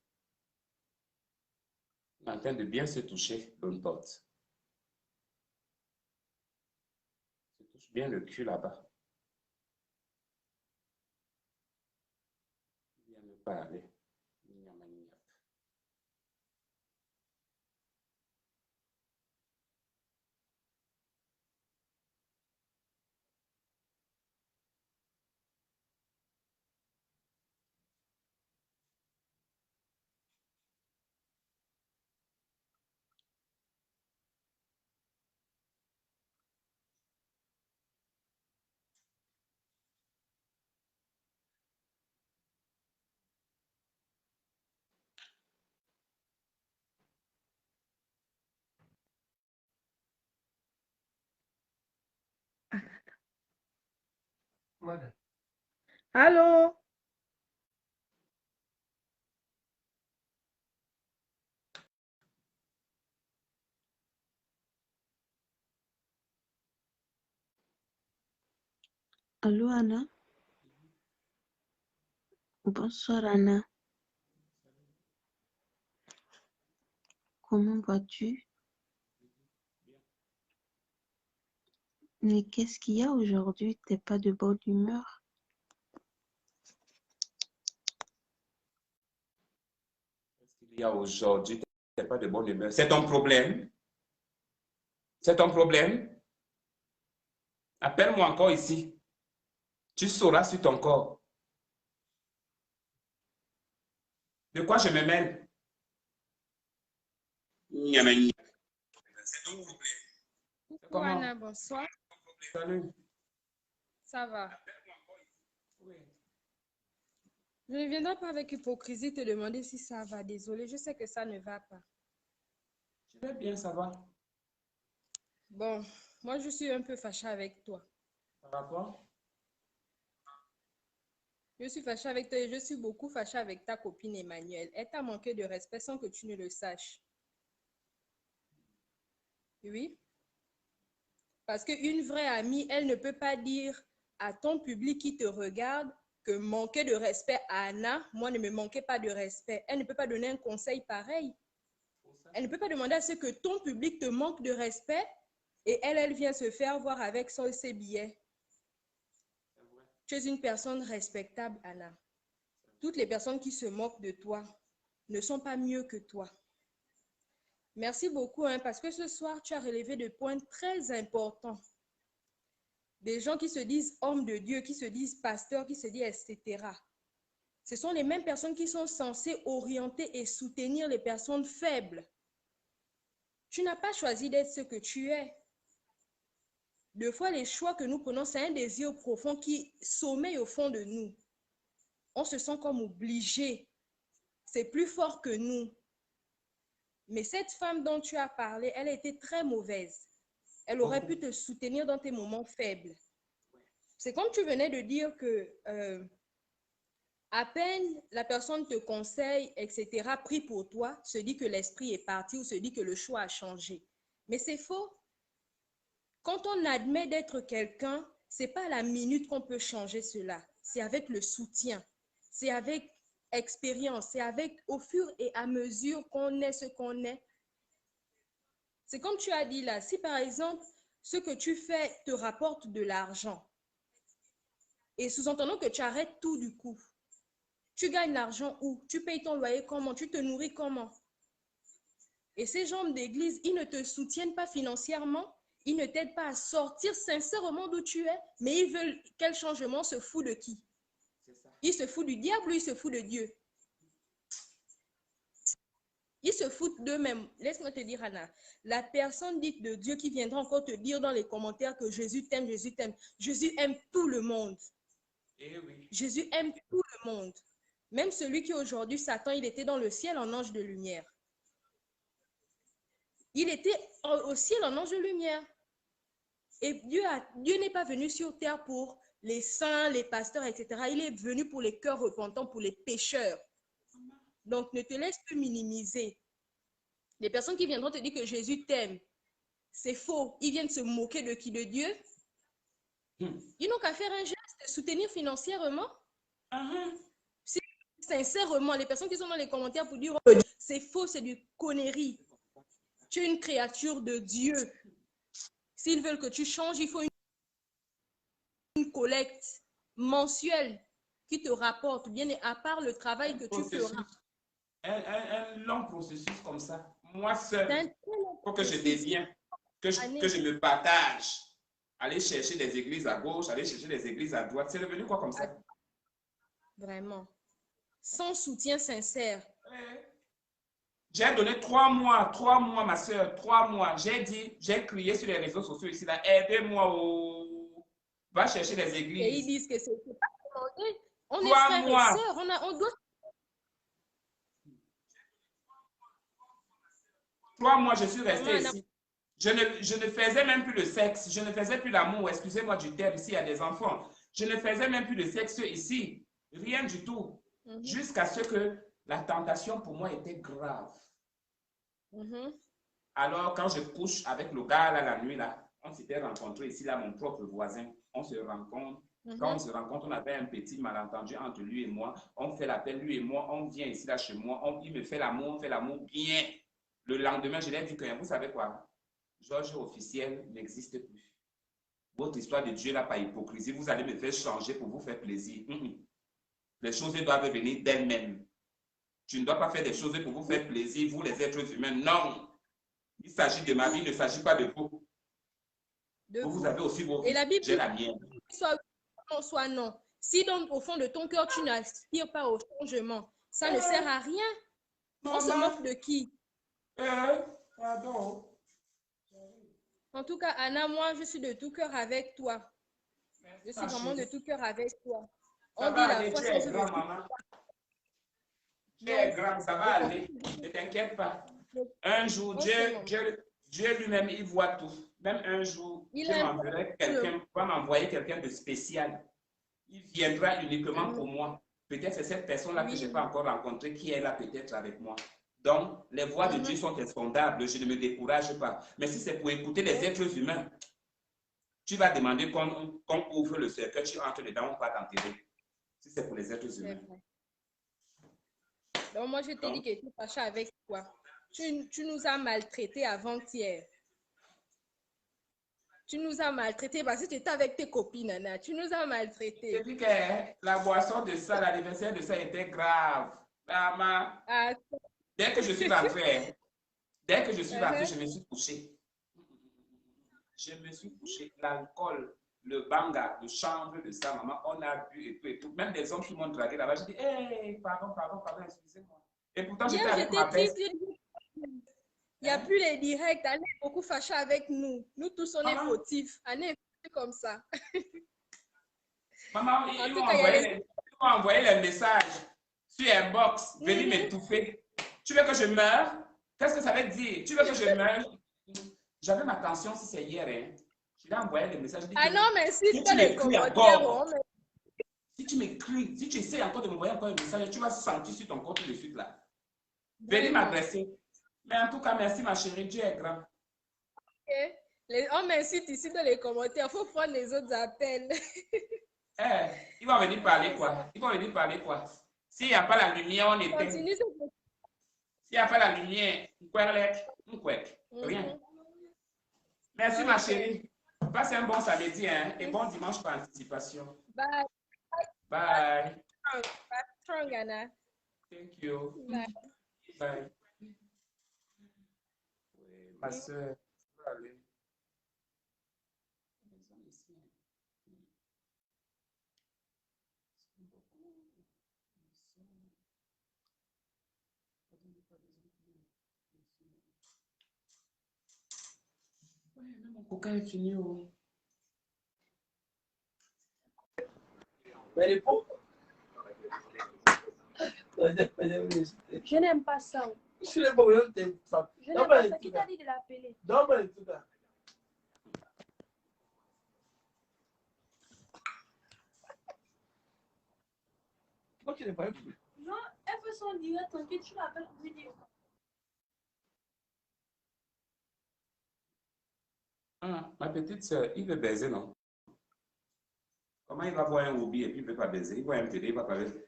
Elle est en train de bien se toucher, l'autre porte. Se touche bien le cul là-bas. Il vient me parler. Allô? Allô Anna? Bonsoir Anna. Comment vas-tu? Mais qu'est-ce qu'il y a aujourd'hui? T'es pas de bonne humeur? Il y a aujourd'hui, tu n'es pas de bonne humeur. C'est ton problème. C'est ton problème. Appelle-moi encore ici. Tu sauras sur ton corps. De quoi je me mêle? C'est ton problème. Coucou Anna, bonsoir. Salut. Ça va? Oui. Je ne viendrai pas avec hypocrisie te demander si ça va. Désolée, je sais que ça ne va pas. Je vais bien, ça va. Bon, moi je suis un peu fâchée avec toi. Par rapport? Je suis fâchée avec toi et je suis beaucoup fâchée avec ta copine Emmanuelle. Elle t'a manqué de respect sans que tu ne le saches. Oui. Parce qu'une vraie amie, elle ne peut pas dire à ton public qui te regarde que manquer de respect à Anna, moi ne me manquais pas de respect. Elle ne peut pas donner un conseil pareil. Elle ne peut pas demander à ce que ton public te manque de respect et elle vient se faire voir avec ses billets. Tu es une personne respectable, Anna. Toutes les personnes qui se moquent de toi ne sont pas mieux que toi. Merci beaucoup, parce que ce soir, tu as relevé des points très importants. Des gens qui se disent hommes de Dieu, qui se disent pasteurs, qui se disent etc. Ce sont les mêmes personnes qui sont censées orienter et soutenir les personnes faibles. Tu n'as pas choisi d'être ce que tu es. Deux fois, les choix que nous prenons, c'est un désir profond qui sommeille au fond de nous. On se sent comme obligé. C'est plus fort que nous. Mais cette femme dont tu as parlé, elle a été très mauvaise. Elle aurait pu te soutenir dans tes moments faibles. C'est comme tu venais de dire que à peine la personne te conseille, etc., prie pour toi, se dit que l'esprit est parti ou se dit que le choix a changé. Mais c'est faux. Quand on admet d'être quelqu'un, ce n'est pas à la minute qu'on peut changer cela. C'est avec le soutien, c'est avec expérience, c'est avec au fur et à mesure qu'on est ce qu'on est. C'est comme tu as dit là, si par exemple, ce que tu fais te rapporte de l'argent, et sous-entendons que tu arrêtes tout du coup, tu gagnes l'argent où? Tu payes ton loyer comment? Tu te nourris comment? Et ces gens d'église, ils ne te soutiennent pas financièrement, ils ne t'aident pas à sortir sincèrement d'où tu es, mais ils veulent quel changement? Se fout de qui? Ils se foutent du diable ou ils se foutent de Dieu? Ils se foutent d'eux-mêmes. Laisse-moi te dire, Anna, la personne dite de Dieu qui viendra encore te dire dans les commentaires que Jésus t'aime, Jésus t'aime. Jésus aime tout le monde. Eh oui. Jésus aime tout le monde. Même celui qui aujourd'hui, Satan, il était dans le ciel en ange de lumière. Il était au ciel en ange de lumière. Et Dieu n'est pas venu sur terre pour les saints, les pasteurs, etc. Il est venu pour les cœurs repentants, pour les pécheurs. Donc, ne te laisse plus minimiser. Les personnes qui viendront te dire que Jésus t'aime, c'est faux. Ils viennent se moquer de qui? De Dieu. Ils n'ont qu'à faire un geste, soutenir financièrement. Si, sincèrement, les personnes qui sont dans les commentaires pour dire c'est faux, c'est du connerie. Tu es une créature de Dieu. S'ils veulent que tu changes, il faut une collecte mensuelle qui te rapporte, bien à part le travail que tu feras. Un long processus comme ça. Moi seul, pour que je devienne, que je me partage. Aller chercher des églises à gauche, aller chercher des églises à droite. C'est devenu quoi comme ça? Vraiment. Sans soutien sincère. J'ai donné 3 mois, ma soeur, 3 mois. J'ai dit, j'ai crié sur les réseaux sociaux ici, là, aidez-moi, va chercher des églises. Et ils disent que c'est pas demandé. On 3 est frères mois. et sœurs, on doit... 3 mois, je suis resté ici. Je ne faisais même plus le sexe, je ne faisais plus l'amour, excusez-moi du terme, s'il y a des enfants. Je ne faisais même plus le sexe ici, rien du tout. Jusqu'à ce que la tentation pour moi était grave. Alors, quand je couche avec le gars là, la nuit, là, on s'était rencontrés ici, là, mon propre voisin, on se rencontre. Quand on se rencontre, on avait un petit malentendu entre lui et moi. On fait l'appel, lui et moi, on vient ici, là, chez moi, il me fait l'amour, on fait l'amour bien. Le lendemain, je lui ai dit que, vous savez quoi? Georges officiel n'existe plus. Votre histoire de Dieu là, par hypocrisie, vous allez me faire changer pour vous faire plaisir. Les choses doivent venir d'elles-mêmes. Tu ne dois pas faire des choses pour vous faire plaisir, vous les êtres humains. Non. Il s'agit de ma vie, il ne s'agit pas de vous. Vous avez aussi vos vies. Et la Bible J'ai la mienne. Soit oui, soit non. Si donc au fond de ton cœur, tu n'aspires pas au changement, ça ne sert à rien. On se moque de qui? Pardon. En tout cas, Anna, moi, je suis de tout cœur avec toi. Je suis vraiment de tout cœur avec toi. Ça va aller, tu es grand, maman. Tu es grand, ça va aller. Ne t'inquiète pas. Un jour, Dieu lui-même, il voit tout. Même un jour, Dieu va m'envoyer quelqu'un de spécial. Il viendra uniquement pour moi. Peut-être c'est cette personne-là que je n'ai pas encore rencontrée qui est là peut-être avec moi. Donc, les voies de Dieu sont insondables. Je ne me décourage pas. Mais si c'est pour écouter les êtres humains, tu vas demander qu'on ouvre le cercueil, tu entres dedans, on va t'enterrer. Si c'est pour les êtres humains. Donc, moi, je t'ai dit que tu es fâché avec toi. Tu nous as maltraités avant-hier. Tu nous as maltraités parce que tu étais avec tes copines, Nana. Tu nous as maltraités. Je dis que la boisson de ça, l'anniversaire de ça était grave. Maman, dès que je suis rentrée, je me suis couché. Je me suis couché. L'alcool, le banga, le chanvre de ça, maman, on a bu et tout et tout. Même des hommes qui m'ont dragué là-bas, je dis, hey, pardon, excusez-moi. Et pourtant, j'étais avec ma bête. Il n'y a plus les directs. Anne est beaucoup fâchée avec nous. Nous tous, on est fautifs. Anne est comme ça. Maman, ils m'ont envoyé les messages sur Inbox. Venez m'étouffer. Tu veux que je meure? Qu'est-ce que ça veut dire? Tu veux que je meure? J'avais ma tension si c'est hier. Hein. Je lui ai envoyé les messages. Non, mais si tu m'écris encore, si tu m'écris, si tu essaies encore de m'envoyer encore un message, tu vas sentir sur ton compte tout de suite là. Venez m'adresser. Mais en tout cas, merci ma chérie, Dieu est grand. On m'incite ici dans les commentaires, il faut prendre les autres appels. Ils vont venir parler quoi? S'il n'y a pas la lumière, on éteint. S'il n'y a pas la lumière, rien. Merci ma chérie. Passe un bon samedi hein, et bon dimanche par anticipation. Bye. Bye. Bye. Strong, Anna. Thank you. Bye. Bye. Ma soeur, allez. Mon coca est fini. Je n'aime pas ça. Je n'aime pas ça. Qui t'a dit de l'appeler? Pourquoi tu n'es pas plus? Non, elle fait son direct, tranquille, tu l'appelles en vidéo. Ma petite soeur, il veut baiser, non? Comment il va voir un hobby et puis il ne veut pas baiser? Il voit un télé, il va pas baiser.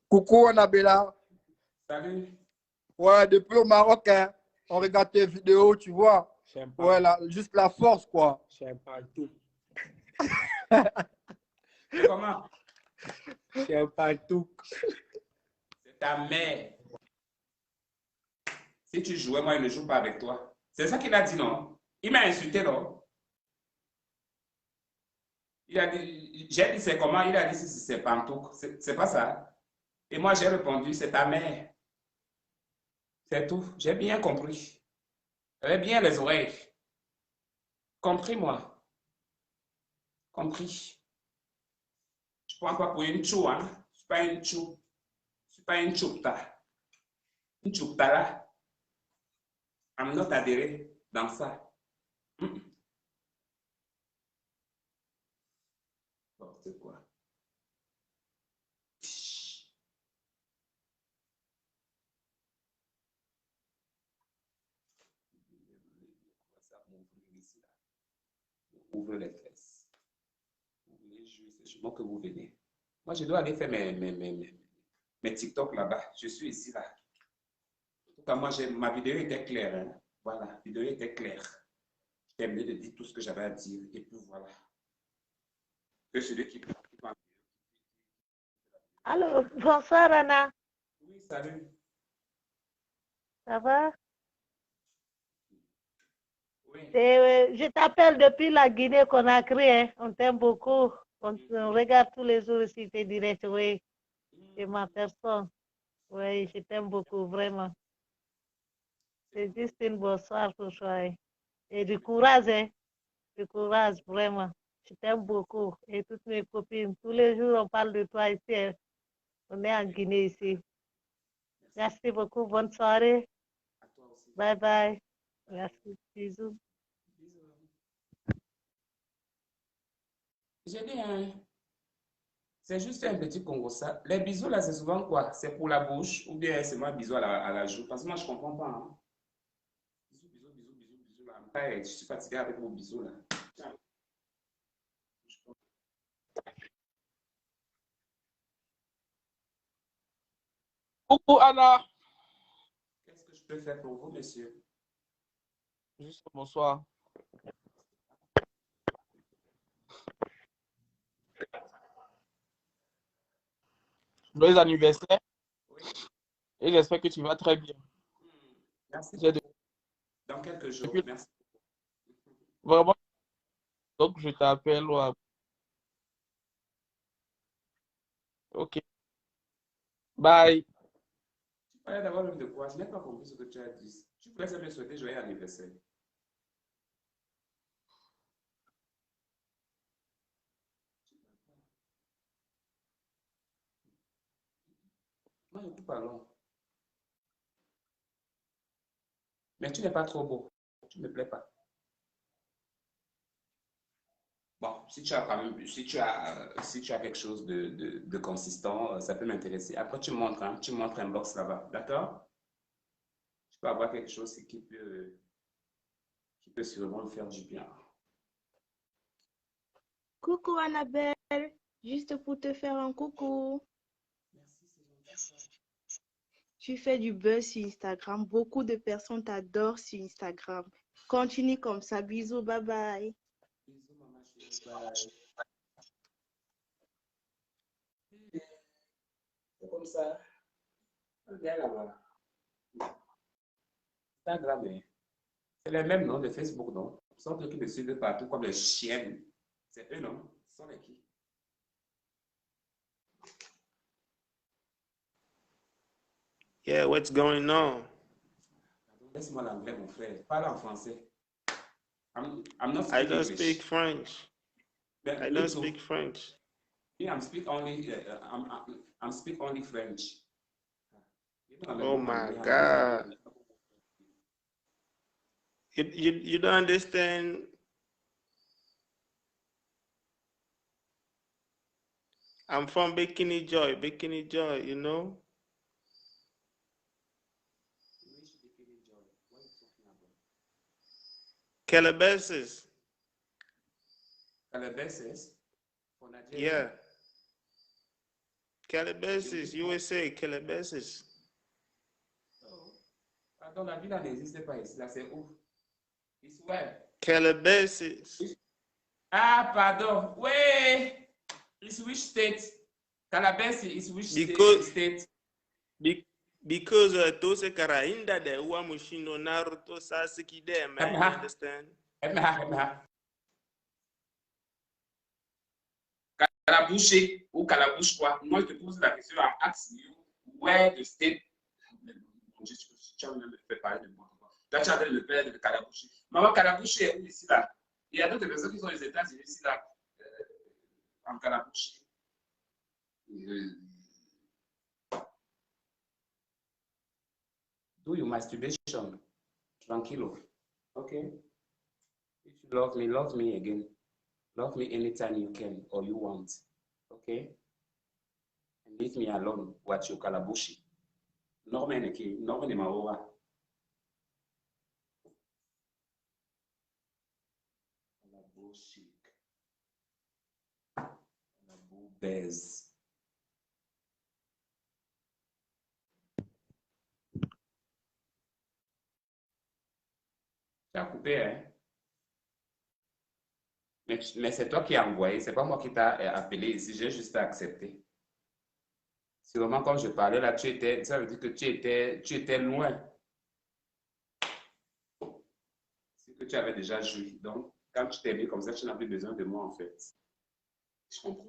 Coucou Annabella. Salut. Ouais, depuis au Maroc, hein, on regarde tes vidéos, tu vois. Ouais, juste la force, quoi. J'aime pas tout. Comment? J'aime pas tout. C'est ta mère. Si tu jouais, moi, je ne joue pas avec toi. C'est ça qu'il a dit, non? Il m'a insulté, non? Il a dit, j'ai dit, c'est comment? Il a dit, c'est pantouk. C'est pas ça. Et moi, j'ai répondu, c'est ta mère. C'est tout. J'ai bien compris. J'avais bien les oreilles. Compris, moi. Compris. Je ne prends pas pour une chou, hein? Je ne suis pas une chou. Je ne suis pas une choupta. Une choupta, là. I'm not adhéré dans ça. Bon, c'est quoi? Ouvre les fesses. Vous voulez jouer, c'est chez moi que vous venez. Moi, je dois aller faire mes TikTok là-bas. Je suis ici, là. En tout cas, moi, ma vidéo était claire. Hein. Voilà, la vidéo était claire. J'ai terminé de dire tout ce que j'avais à dire. Et puis voilà. Que celui qui va Allô, bonsoir Anna. Oui, salut. Ça va? Oui. Je t'appelle depuis la Guinée-Conakry. Hein. On t'aime beaucoup. On regarde tous les jours ici tes directs. Oui, c'est ma personne. Oui, je t'aime beaucoup, vraiment. C'est juste une bonsoir pour toi. Hein. Et du courage, hein. Du courage, vraiment. Je t'aime beaucoup. Et toutes mes copines. Tous les jours, on parle de toi ici. Hein. On est en Guinée ici. Merci beaucoup. Bonne soirée. À toi aussi. Bye bye. Merci. Bisous. J'ai dit, hein, c'est juste un petit Congo ça. Les bisous là, c'est souvent quoi? C'est pour la bouche ou bien c'est moi bisous à la joue? Parce que moi, je comprends pas. Hein. Bisous là. Ouais, je suis fatigué avec vos bisous là. Tiens. Coucou Anna. Qu'est-ce que je peux faire pour vous, monsieur? Juste bonsoir. Joyeux anniversaire. Oui. Et j'espère que tu vas très bien. Merci. J'ai de- Dans quelques jours. Depuis- Merci. Vraiment. Donc je t'appelle. Ok. Bye. Tu parlais d'avoir même de quoi? Je n'ai pas compris ce que tu as dit. Tu pourrais me souhaiter joyeux anniversaire. Moi, je coupe alors. Mais tu n'es pas trop beau. Tu ne me plais pas. Bon, si tu as quand même, si tu as quelque chose de consistant, ça peut m'intéresser. Après, tu montres, hein, tu montres un box là-bas, d'accord? Tu peux avoir quelque chose qui peut sûrement me faire du bien. Coucou Annabelle, juste pour te faire un coucou. Merci, c'est gentil. Tu fais du buzz sur Instagram. Beaucoup de personnes t'adorent sur Instagram. Continue comme ça. Bisous, bye bye. Bisous, maman chérie. Bye. C'est comme ça. Viens là-bas. Instagram, hein. C'est les mêmes noms de Facebook, non? Ce sont eux qui me suivent partout comme les chiennes. C'est eux, non? Ce sont les qui? Yeah, what's going on? Laisse-moi l'anglais, mon frère. Parle en français. I'm not I speaking don't English. speak French. But I me don't too. speak French. Yeah, I'm speak only French. You know, I'm a Oh bon my anglais, God. You don't understand? I'm from Bikini Joy, you know? Calabasas. Calabasas for Nigeria. Yeah. Calabasas, USA, Calabasas. Oh. Pardon, la ville n'existe pas ici. Là, c'est où? It's where? Calabasas. Ah, pardon. Oui. It's which state? Calabasas is which state? Because to se karainda de uwa mushino Naruto Sasuke there, man. You understand? Calabouché ou Calabouche quoi? Moi, je te pose la question en axe. Where the state? Tu as même fait parler de moi. Là, tu as le père de Calabouché. Maman, Calabouché est où ici là? Il y a d'autres personnes qui sont aux États-Unis ici là, en Calabouché. Do your masturbation. Tranquilo. Okay? If you love me again. Love me anytime you can or you want. Okay? And leave me alone. Watch your Kalabushi. Norman Maora. Kalabushi. Kalabubez. Tu as coupé, hein? Mais c'est toi qui as envoyé, c'est pas moi qui t'a appelé ici, j'ai juste accepté. Sûrement, quand je parlais là, ça veut dire que tu étais loin. C'est que tu avais déjà joué. Donc, quand tu t'es mis comme ça, tu n'as plus besoin de moi, en fait. Je comprends.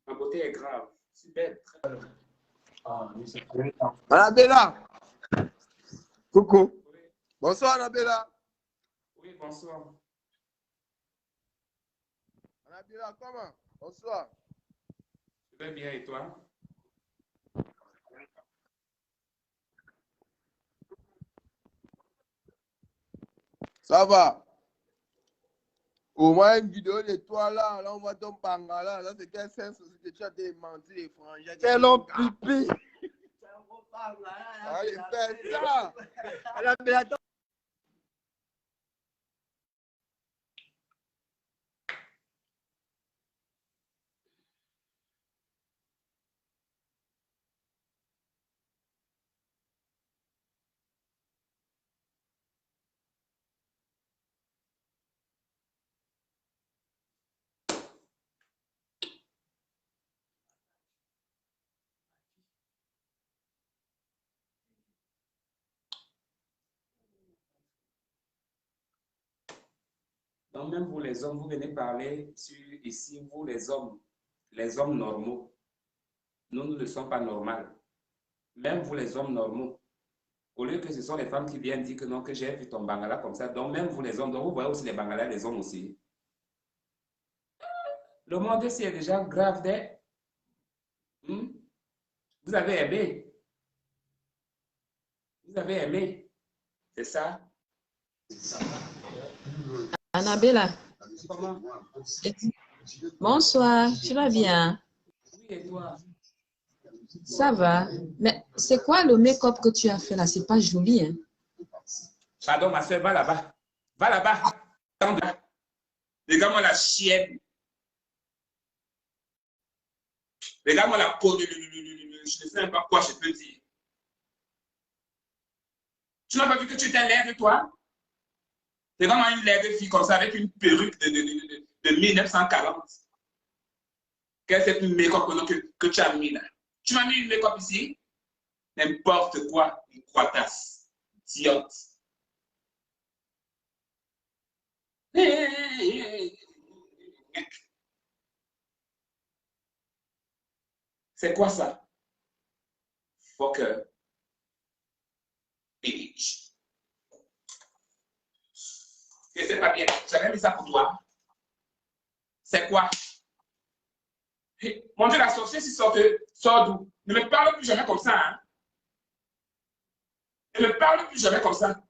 Ma beauté est grave. C'est bête. Annabella. Coucou. Oui, Bonsoir, Annabella. oui, bonsoir. Annabella, comment? Bonsoir. Je vais bien et toi? Ça va? Au moins une vidéo de toi là, on voit ton pangala. Là, c'est quel sens que tu as démenti les frangins? Quel homme pipi! Allez, fais ça! Annabella, Donc, même vous, les hommes, vous venez parler sur ici, vous, les hommes normaux. Nous ne sommes pas normaux. Même vous, les hommes normaux. Au lieu que ce sont les femmes qui viennent dire que non, que j'ai vu ton bangala comme ça. Donc, même vous, les hommes, donc vous voyez aussi les bangalas, les hommes aussi. Le monde ici est déjà grave, Vous avez aimé. Vous avez aimé. C'est ça? Annabella, Comment? bonsoir, tu vas bien? Oui, et toi? Ça va? Mais c'est quoi le make-up que tu as fait là? C'est pas joli, hein? Pardon, ma soeur, va là-bas. Va là-bas. Regarde-moi la chienne. Regarde-moi la peau. Je ne sais même pas quoi je peux dire. Tu n'as pas vu que tu étais laide, toi? Regarde-moi une laide fille comme ça avec une perruque de 1940. Quel est ce make-up que tu as mis là? Tu m'as mis une make-up ici? N'importe quoi. Une croitasse. Idiote. C'est quoi ça? Fucker. Bitch. Et c'est pas bien. J'avais mis ça pour toi. C'est quoi? Mon Dieu, la sorcière, si sort d'où? Ne me parle plus jamais comme ça. Hein? Ne me parle plus jamais comme ça.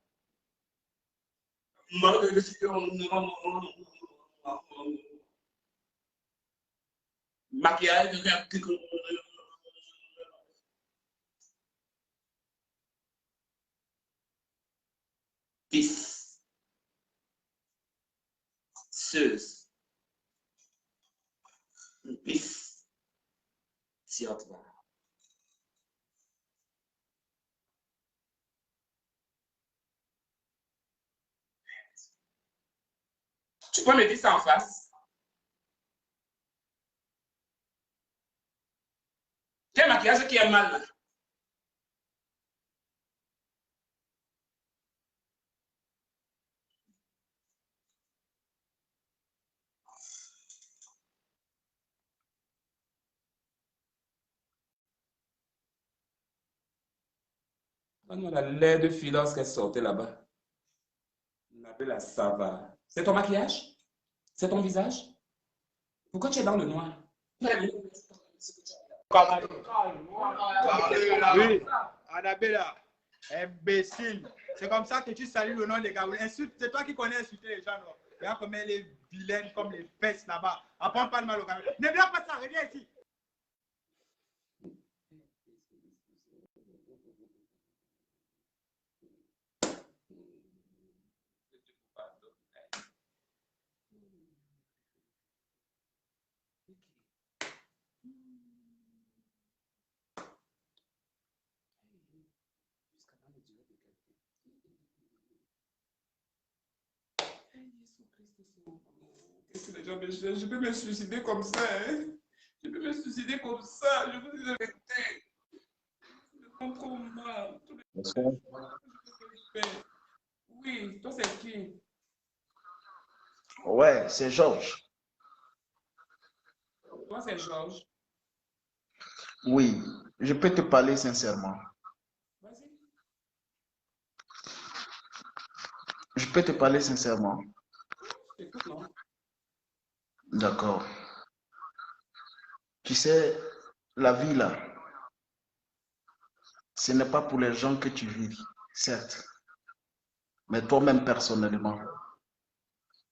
Maquillage. Pisse. Seuse. Pisse. Tiote. Tu peux me dire ça en face? Quel maquillage qui est mal là? Donne-moi la laide filoche qu'elle sortait là-bas. On appelle la sava. C'est ton maquillage? C'est ton visage? Pourquoi tu es dans le noir? oui, Annabella, imbécile. C'est comme ça que tu salues le nom des gars. C'est toi qui connais insulter les gens. Non? Regarde comme elle est vilaine, comme les fesses là-bas. Apprends pas de mal au gars. Ne viens pas ça, reviens ici. Je peux me suicider comme ça, hein? Je peux me suicider. décider comme ça. Je vous dis la vérité. Je prends trop mal. Tous les Bonsoir. faits. Oui, toi, c'est qui? Ouais, c'est Georges. Toi, c'est Georges. Oui, je peux te parler sincèrement. Vas-y. Je peux te parler sincèrement. Écoute, non? D'accord. Tu sais, la vie là, ce n'est pas pour les gens que tu vis, certes. Mais toi-même personnellement,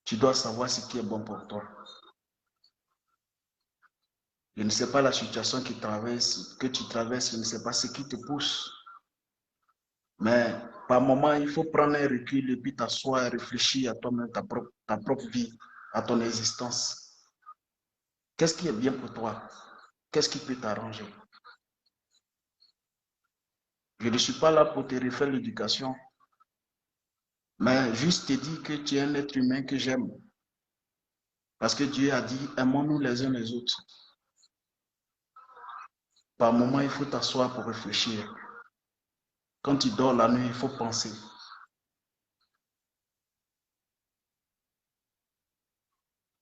tu dois savoir ce qui est bon pour toi. Je ne sais pas la situation que tu traverses, je ne sais pas ce qui te pousse. Mais par moment, il faut prendre un recul et puis t'asseoir et réfléchir à toi-même, ta propre vie, à ton existence. Qu'est-ce qui est bien pour toi? Qu'est-ce qui peut t'arranger? Je ne suis pas là pour te refaire l'éducation, mais juste te dire que tu es un être humain que j'aime. Parce que Dieu a dit, aimons-nous les uns les autres. Par moment, il faut t'asseoir pour réfléchir. Quand tu dors la nuit, il faut penser.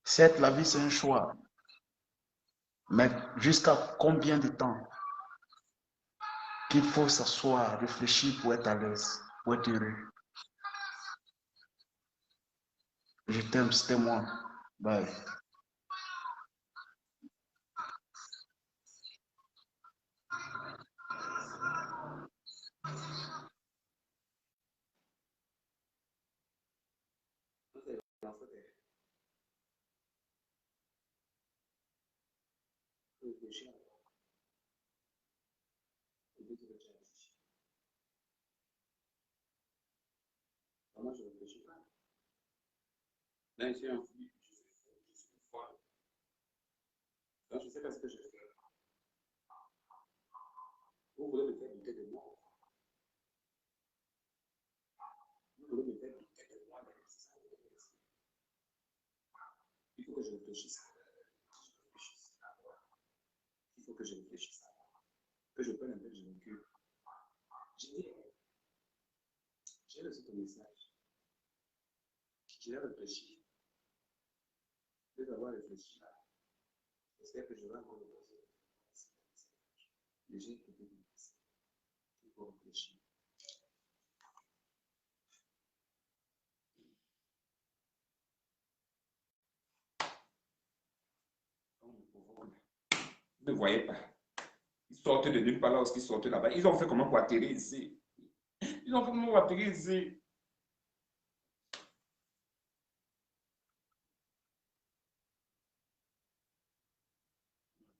Certes, la vie, c'est un choix. Mais jusqu'à combien de temps qu'il faut s'asseoir, réfléchir pour être à l'aise, pour être heureux? Je t'aime, c'était moi. Bye. Moi, je réfléchis pas. Là, je suis un fou. Je suis folle. Donc, je sais pas ce que je fais. Vous voulez me faire douter de moi. Vous voulez me faire douter de moi. Il faut que je réfléchisse. Il faut que je réfléchisse. Que je prenne un peu de recul. J'ai reçu ton message. J'ai réfléchi. Après avoir réfléchi, j'espère que je vais encore le poser. Mais j'ai écouté ton message. Il faut réfléchir. Vous ne voyez pas. Ils sortent de nulle part lorsqu'ils sortent là-bas. Ils ont fait comment pour atterrir ici? Ils ont fait comment pour atterrir ici?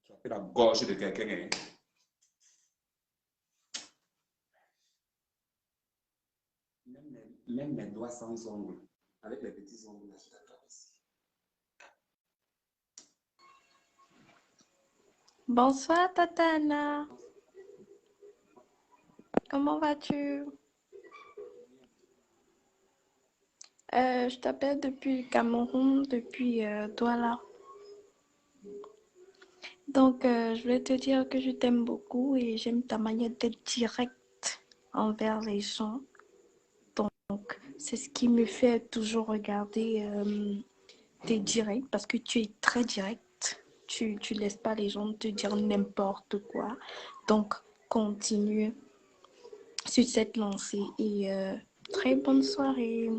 Tu as fait la gorge de quelqu'un. Hein? Même mes doigts sans ongles, avec les petits ongles, là, je t'attrape ici. Bonsoir, Tatana. Comment vas-tu? Je t'appelle depuis le Cameroun, depuis Douala. Donc, je voulais te dire que je t'aime beaucoup et j'aime ta manière d'être directe envers les gens. Donc, c'est ce qui me fait toujours regarder tes directs parce que tu es très direct. Tu laisses pas les gens te dire n'importe quoi. Donc, continue sur cette lancée et très bonne soirée.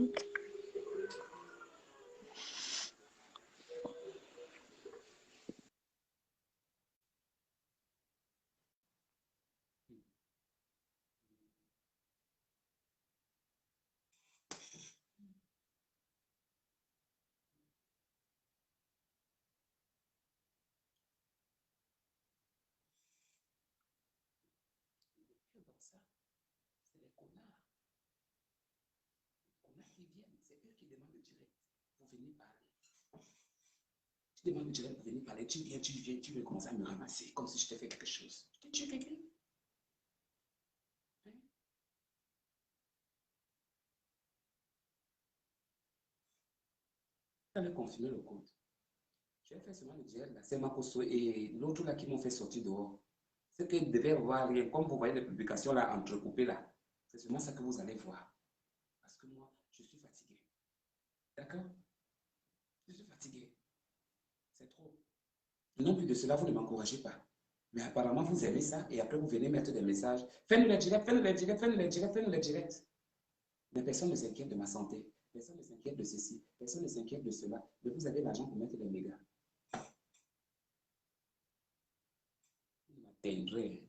Ça, c'est les connards. Les connards qui viennent, c'est eux qui demandent le direct pour venir parler. Tu demandes le direct pour venir parler, tu viens, tu veux commencer à me ramasser comme si je t'ai fait quelque chose. Tu fais quelqu'un? Hein? Tu allais confirmer le compte. J'ai fait seulement le direct, là, c'est Makoso et l'autre là qui m'ont fait sortir dehors. C'est qu'ils devaient voir rien. Comme vous voyez les publications là entrecoupées là, c'est seulement ça que vous allez voir. Parce que moi, je suis fatigué. D'accord? Je suis fatigué. C'est trop. Non plus de cela, vous ne m'encouragez pas. Mais apparemment, vous aimez ça et après, vous venez mettre des messages. Fais-nous les directs, fais-nous les directs, fais-nous les directs, fais-nous les directs. Mais personne ne s'inquiète de ma santé. Personne ne s'inquiète de ceci. Personne ne s'inquiète de cela. Mais vous avez l'argent pour mettre des mégas. Vous m'atteindrez.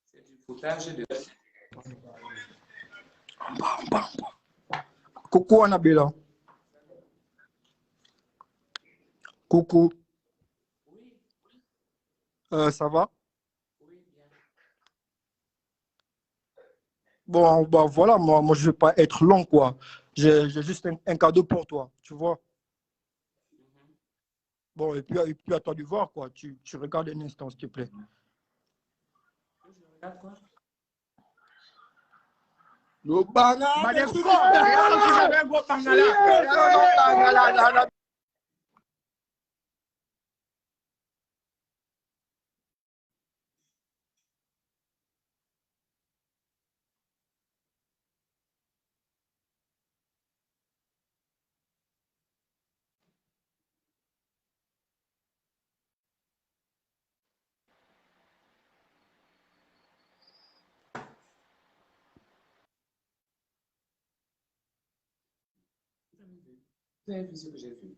C'est du foutage de... Coucou Annabella. Coucou. Ça va? Bon, bah voilà, moi je vais pas être long, quoi. J'ai juste un cadeau pour toi, tu vois. Bon, et puis à toi de voir, quoi. Tu regardes un instant, s'il te plaît. D'accord. Le banane. Bah, des coups, vous avez un gros pangala. Vous avez vu ce que j'ai vu?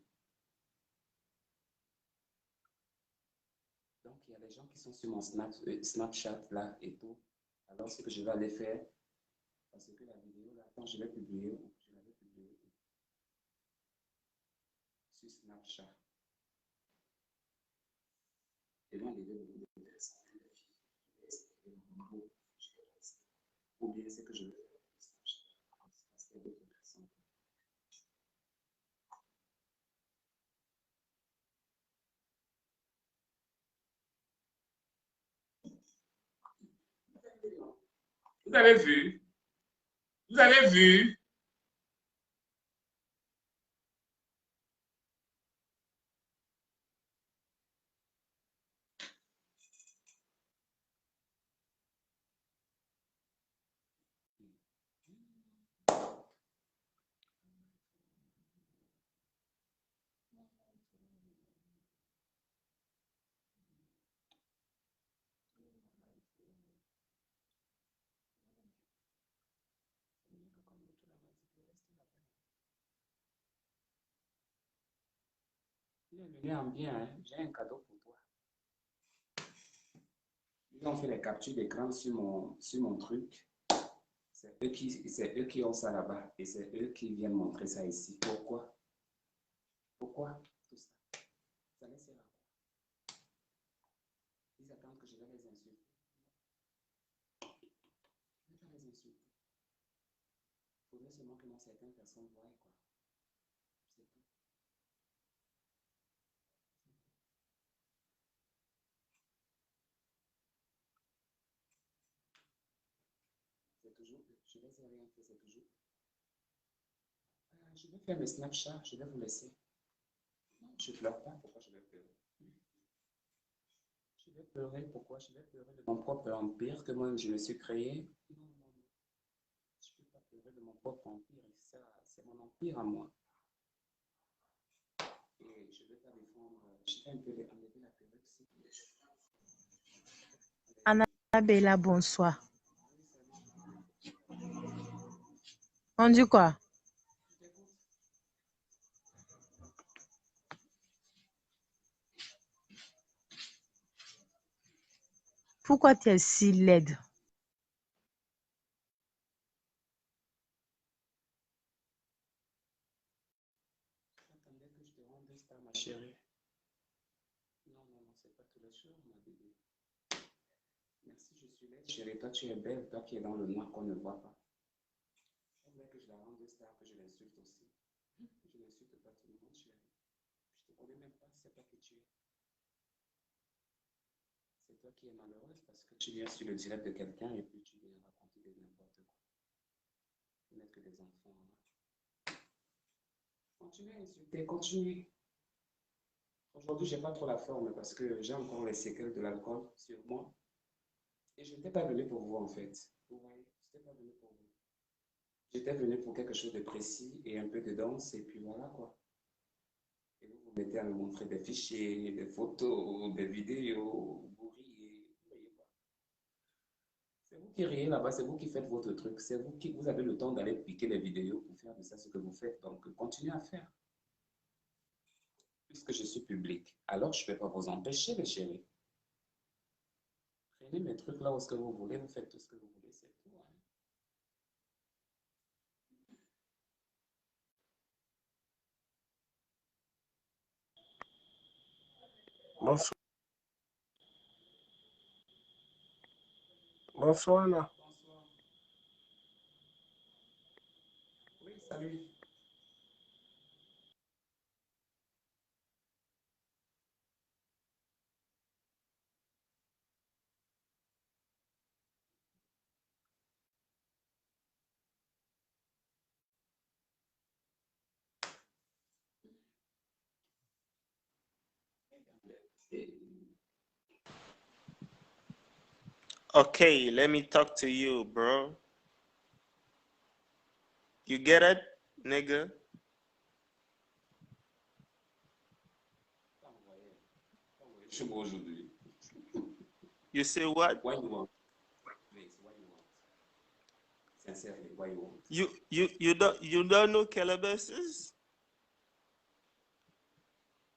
Donc, il y a des gens qui sont sur mon Snapchat là et tout. Alors, ce que je vais aller faire, parce que la vidéo là, quand je l'ai publiée, je l'avais publiée sur Snapchat. Et moi, il y avait beaucoup de personnes. Ou bien c'est que je vais faire sur Snapchat. Parce qu'il y a d'autres personnes. Vous avez vu? Vous avez vu? Il est venu en bien, hein? J'ai un cadeau pour toi. Ils ont fait les captures d'écran sur mon truc. C'est eux qui ont ça là-bas et c'est eux qui viennent montrer ça ici. Pourquoi? Pourquoi tout ça? Ça les sert à quoi? Ils attendent que je vais les insulter. Je ne vais pas les insulter. Il faudrait seulement que certaines personnes voient quoi. C'est tout. C'est toujours, je vais rien faire, c'est toujours. Je vais faire mes Snapchat, je vais vous laisser. Je ne pleure pas, pourquoi je vais pleurer? Je vais pleurer, pourquoi? Je vais pleurer de mon propre empire que moi je me suis créé. Non, non, non. Je ne peux pas pleurer de mon propre empire. Ça, c'est mon empire à moi. Et je ne vais pas défendre. Je vais un peu enlever la perruque. Annabella, bonsoir. On dit quoi? Pourquoi tu es si laide? Attendez que je te rende ça, ma chérie. Non, non, non, c'est pas tous les jours, ma bébé. Merci, je suis laide, chérie. Toi, tu es belle, toi qui es dans le noir qu'on ne voit pas. J'aimerais que je la rende star, que je l'insulte aussi. Je n'insulte pas tout le monde, chérie. Je te connais même pas, c'est pas qui tu es. C'est toi qui es malheureuse parce que tu viens sur le direct de quelqu'un et puis tu viens raconter des n'importe Vous n'êtes que des enfants. Continuez à insulter, continuez. Aujourd'hui, je n'ai pas trop la forme parce que j'ai encore les séquelles de l'alcool sur moi. Et je n'étais pas venu pour vous, en fait. Vous voyez, je n'étais pas venu pour vous. J'étais venu pour quelque chose de précis et un peu de danse, et puis voilà, quoi. Et vous vous mettez à me montrer des fichiers, des photos, des vidéos, vous riez, vous voyez pas. C'est vous qui riez là-bas, c'est vous qui faites votre truc, c'est vous qui vous avez le temps d'aller piquer les vidéos pour faire de ça ce que vous faites, donc continuez à faire. Puisque je suis public, alors je ne vais pas vous empêcher, les chéris. Prenez mes trucs là où ce que vous voulez, vous faites tout ce que vous voulez, c'est tout. Hein. Bonsoir. Bonsoir, là. Bonsoir. Oui, salut. Okay, let me talk to you, bro. You get it, nigga? Je suis beau aujourd'hui. You say what? What you want? Please, what you want? Sincerely, what you want? You don't know Calabasas?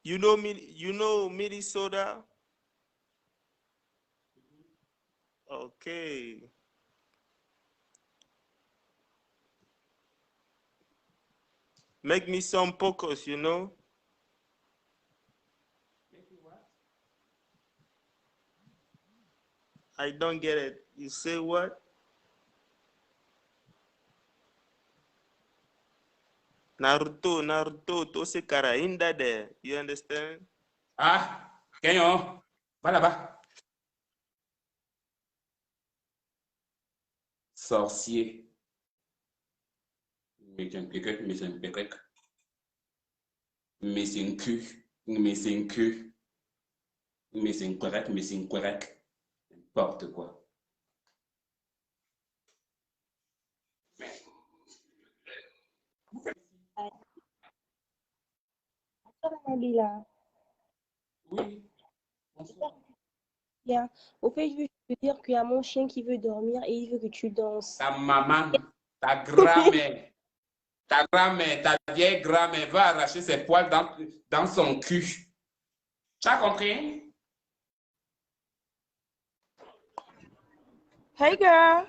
You know Minnesota? Okay. Make me some pocos, you know? Make you what? I don't get it. You say what? Naruto, Tose Karainda there. You understand? Ah, Kenyon, va là-bas. Sorcier. Mais c'est un péquec, mais c'est un péquec. Mais c'est un cul, mais c'est un cul. Mais c'est un correct, mais c'est un correct. N'importe quoi. Nabila. Oui. Bonsoir. Bien. Au fait, je veux te dire qu'il y a mon chien qui veut dormir et il veut que tu danses. Ta maman, ta grand-mère, ta vieille grand-mère va arracher ses poils dans son cul. Tu as compris? Hey girl.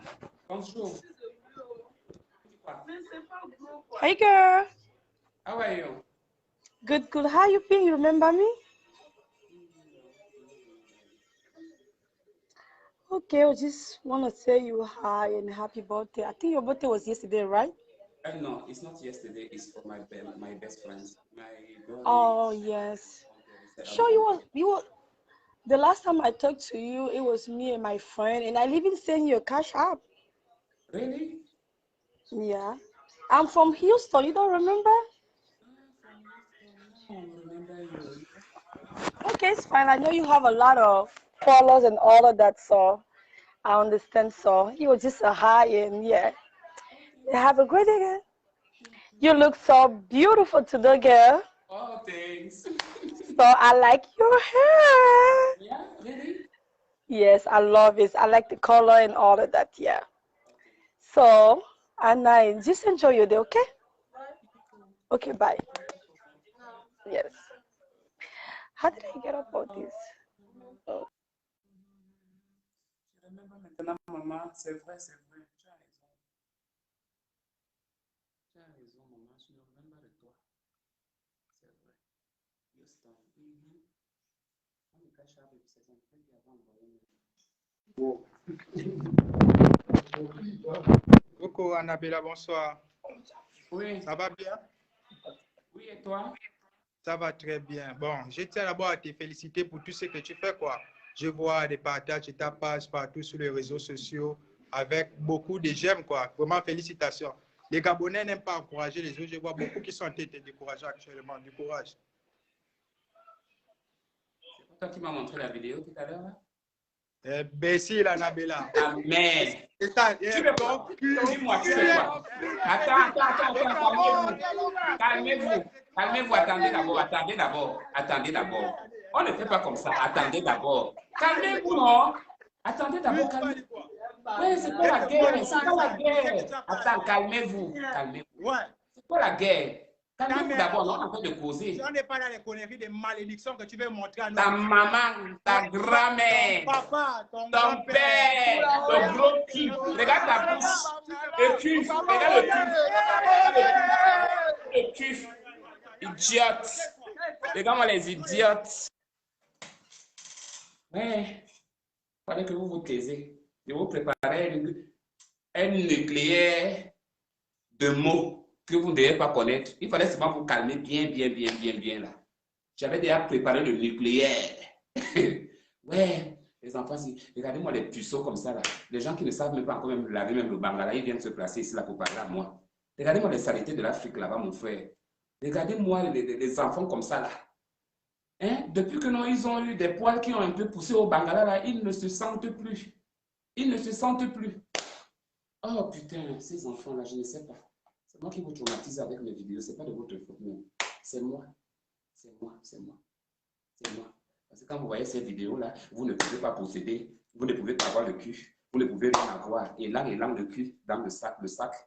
Bonjour. Hey girl. How are you? Good, good. How you feel? You remember me? Okay, I just want to tell you hi and happy birthday. I think your birthday was yesterday, right? No, it's not yesterday. It's for my best friends. My birthday. Oh yes. Sure, you were. The last time I talked to you, it was me and my friend, and I even sent you a cash app. Really? Yeah. I'm from Houston. You don't remember? I don't remember you. Okay, it's fine. I know you have a lot of followers and all of that, so I understand. So it was just a hi, and yeah. Have a great day, girl. You look so beautiful today, girl. Oh, thanks. So I like your hair. Yeah, really? Yes, I love it. I like the color and all of that, yeah. So, and I just enjoy your day, okay? Okay, bye. Yes. How did I get up all this? Oh. Je remember maintenant, maman. C'est vrai, c'est vrai. Tu as raison. Tu as raison, maman. Je me remember de toi. C'est vrai. Houston. On me cache avec ces enfants qui avaient envoyé. Coucou Annabella, bonsoir. Oui. Ça va bien? Oui, et toi? Ça va très bien. Bon, je tiens d'abord à te féliciter pour tout ce que tu fais, quoi. Je vois des partages de ta page partout sur les réseaux sociaux avec beaucoup de j'aime, quoi. Vraiment, félicitations. Les Gabonais n'aiment pas encourager les autres. Je vois beaucoup qui sont en tête découragés actuellement. Du courage. C'est toi qui m'as montré la vidéo tout à l'heure, là? Imbécile, Annabella. Amen. C'est ça. Tu veux quoi? Dis-moi, tu veux quoi? Attends, calmez-vous. Calmez-vous, attendez d'abord. On ne fait pas comme ça, attendez d'abord. Calmez-vous, non? Attendez d'abord, calmez-vous. Oui, c'est pas la guerre, c'est pas la guerre. Attends, calmez-vous. Ouais. C'est pas la guerre. Calmez-vous d'abord, on est en train de causer. On n'est pas dans les conneries de malédiction que tu veux montrer à nous. Ta maman, ta grand-mère, ton papa, ton père, le gros cul. Regarde ta bouche. Le cul, regarde le cul. Idiote. Regarde-moi les idiotes. Ouais. Il fallait que vous vous taisez. Je vous préparer un nucléaire de mots que vous ne devez pas connaître. Il fallait seulement vous calmer bien là. J'avais déjà préparé le nucléaire. Ouais, les enfants, regardez-moi les puceaux comme ça là. Les gens qui ne savent même pas encore même laver même le bangala, ils viennent se placer ici là pour parler à moi. Regardez-moi les saletés de l'Afrique là-bas, mon frère. Regardez-moi les enfants comme ça là. Hein? Depuis que ils ont eu des poils qui ont un peu poussé au bangala là, ils ne se sentent plus. Ils ne se sentent plus. Oh putain, ces enfants là, je ne sais pas. C'est moi qui vous traumatise avec mes vidéos, c'est pas de votre faute, non. C'est moi. Parce que quand vous voyez ces vidéos-là, vous ne pouvez pas posséder, vous ne pouvez pas avoir le cul, vous ne pouvez rien avoir. Et là, le cul dans le sac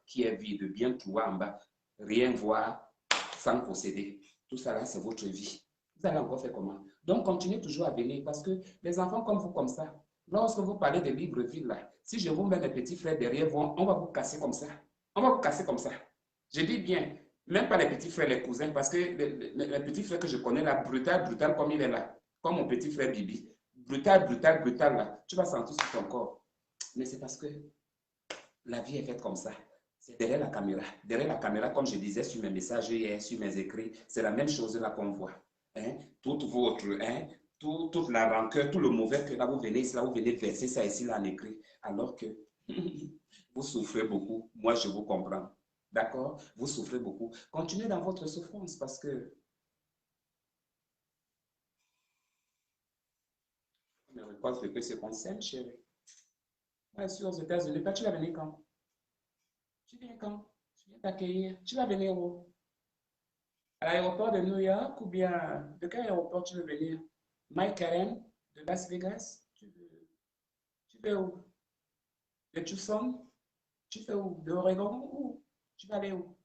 qui est vide, bien trouvé en bas, rien voir sans posséder. Tout ça là, c'est votre vie. Vous allez encore faire comment? Donc, continuez toujours à venir parce que les enfants comme vous, comme ça, lorsque vous parlez de Libreville, là, si je vous mets les petits frères derrière vous, on va vous casser comme ça. On va vous casser comme ça. Je dis bien, même pas les petits frères, les cousins, parce que les petits frères que je connais là, brutal comme il est là, comme mon petit frère Bibi, brutal là, tu vas sentir sur ton corps. Mais c'est parce que la vie est faite comme ça. C'est derrière la caméra. Derrière la caméra, comme je disais sur mes messages hier, sur mes écrits, c'est la même chose là qu'on voit. Hein? Toute la rancœur, tout le mauvais que là, vous venez ici, là, vous venez verser ça ici, là, en écrit, alors que vous souffrez beaucoup. Moi, je vous comprends. D'accord? Vous souffrez beaucoup. Continuez dans votre souffrance parce que on ne reporte que ce qu'on s'aime, chérie. Moi, je suis aux États-Unis. Tu vas venir quand? Tu viens quand? Je viens t'accueillir. Tu vas venir où? À l'aéroport de New York ou bien de quel aéroport tu veux venir? Mike Karen de Las Vegas? Tu veux où? De Tucson? Tu fais où? De Oregon? Où? Tu vas aller où?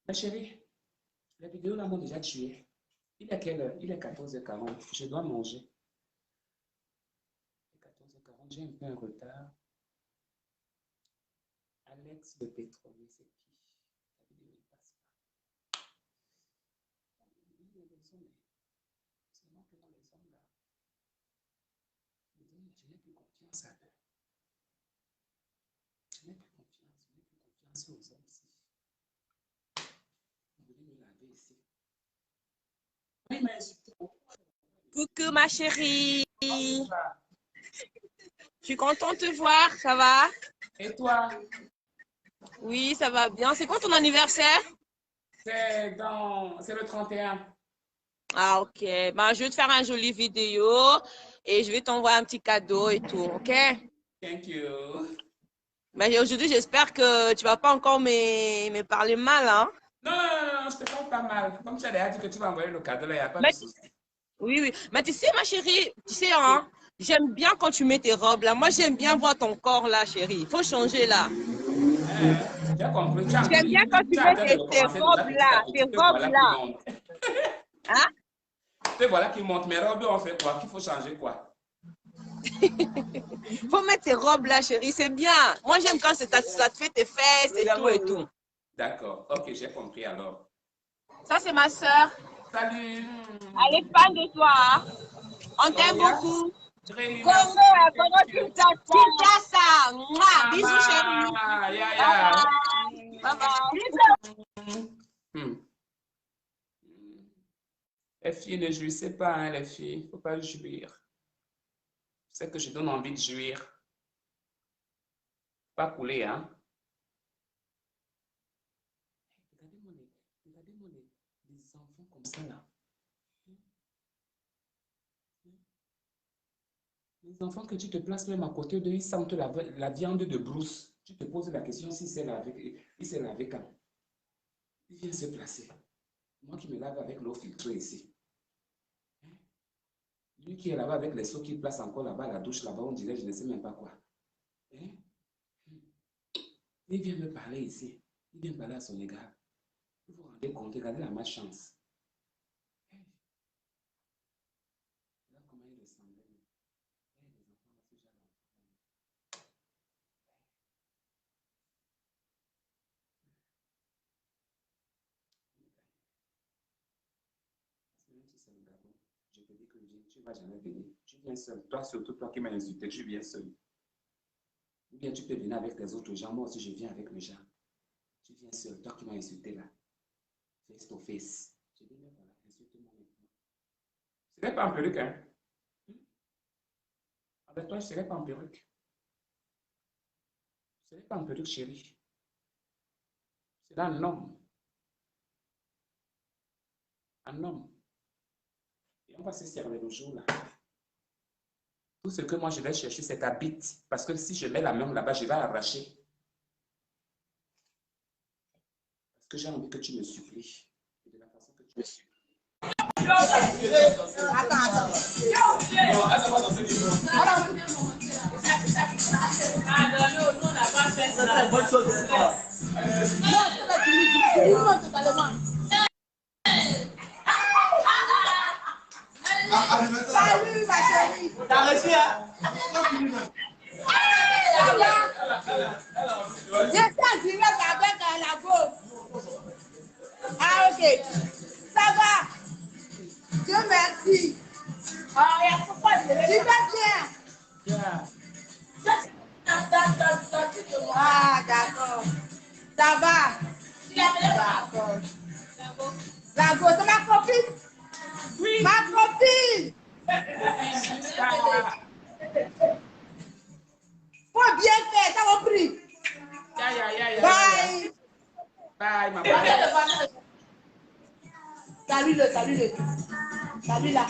Ma chérie, la vidéo là m'a déjà tué. Il est quelle heure? Il est 14h40. Je dois manger. 14h40, j'ai un peu un retard. Alex le pétrolier, c'est qui? La vidéo ne passe pas. C'est moi que dans les hommes là. Je n'ai plus confiance à eux. Je n'ai plus confiance aux hommes ici. Vous voulez me laver ici? Oui, mais Coucou ma chérie. Je suis contente de te voir, ça va? Et toi? Oui, ça va bien. C'est quand ton anniversaire? C'est le 31. Ah, ok. Ben, je vais te faire une jolie vidéo et je vais t'envoyer un petit cadeau et tout, ok? Thank you. Mais aujourd'hui, j'espère que tu vas pas encore me parler mal, hein? Non, je te parle pas mal. Comme tu as déjà dit que tu vas envoyer le cadeau, là, il n'y a pas de souci. Oui. Mais tu sais, ma chérie, tu sais, hein, j'aime bien quand tu mets tes robes, là. Moi, j'aime bien voir ton corps, là, chérie. Il faut changer, là. J'ai compris. J'aime bien quand tu mets tes robes, là. Tes robes, là. Hein? Et voilà qui monte. Mes robes, on fait quoi? Qu'il faut changer quoi? Faut mettre tes robes, là, chérie. C'est bien. Moi, j'aime quand ça te fait tes fesses et tout. D'accord. Ok, j'ai compris alors. Ça, c'est ma soeur. Salut. Elle est fan de toi. Hein? On t'aime beaucoup. Congo, Kinshasa. Bisous, chérie. Bye bye. Les filles, ne jouissez pas, hein, les filles. Il ne faut pas jouir. C'est que je donne envie de jouir. Pas couler, hein? Regardez-moi les enfants comme ça, là. Les enfants que tu te places même à côté d'eux, ils sentent la viande de brousse. Tu te poses la question si c'est lavé quand. Il vient se placer. Moi qui me lave avec l'eau filtrée ici. Lui qui est là-bas avec les seaux qu'il place encore là-bas, la douche là-bas, on dirait je ne sais même pas quoi. Il vient me parler ici. Il vient parler à son égard. Vous vous rendez compte, regardez la malchance. Là, comment il ressemblait. Les enfants, là, ce genre d'enfants. Même si c'est le Gabon, je te dis que tu ne vas jamais venir. Tu viens seul. Toi, surtout toi qui m'as insulté, tu viens seul. Ou bien tu peux venir avec tes autres gens. Moi aussi, je viens avec mes gens. Tu viens seul. Toi qui m'as insulté là. Face to face. Je dis, mais voilà, insulte-moi maintenant. Ce n'est pas en perruque, hein? Avec toi, je ne serai pas en perruque. Ce n'est pas en perruque, chérie. C'est un homme. Un homme. Et on va se servir le jour là. Tout ce que moi je vais chercher, c'est ta bite. Parce que si je mets la main là-bas, je vais arracher. Parce que j'ai envie que tu me supplies. Et de la façon que tu me supplies. Salut ma chérie. T'as reçu, hein? J'étais direct avec la gauche. Ah, ok. Ça va? Dieu merci. Ah, il y a pourquoi tu vas bien? Ah, d'accord. Ça va? D'accord. La gauche, c'est ma copine? Oui. Ma copine! Faut bien faire, ça va pris. Bye. Bye, ma belle. Salut-le. Salut là.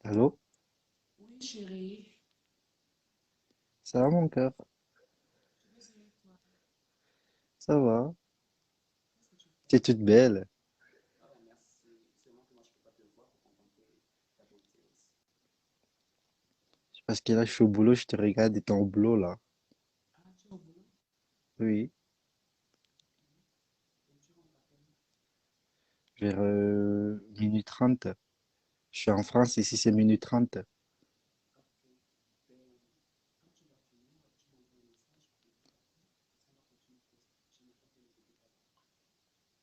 Allô? Oui, chérie. Ça va mon cœur? Ça va? Tu es toute belle. C'est parce que là je suis au boulot, je te regarde et t'es au boulot là. Oui. Vers minuit 30. Je suis en France, ici c'est minuit 30.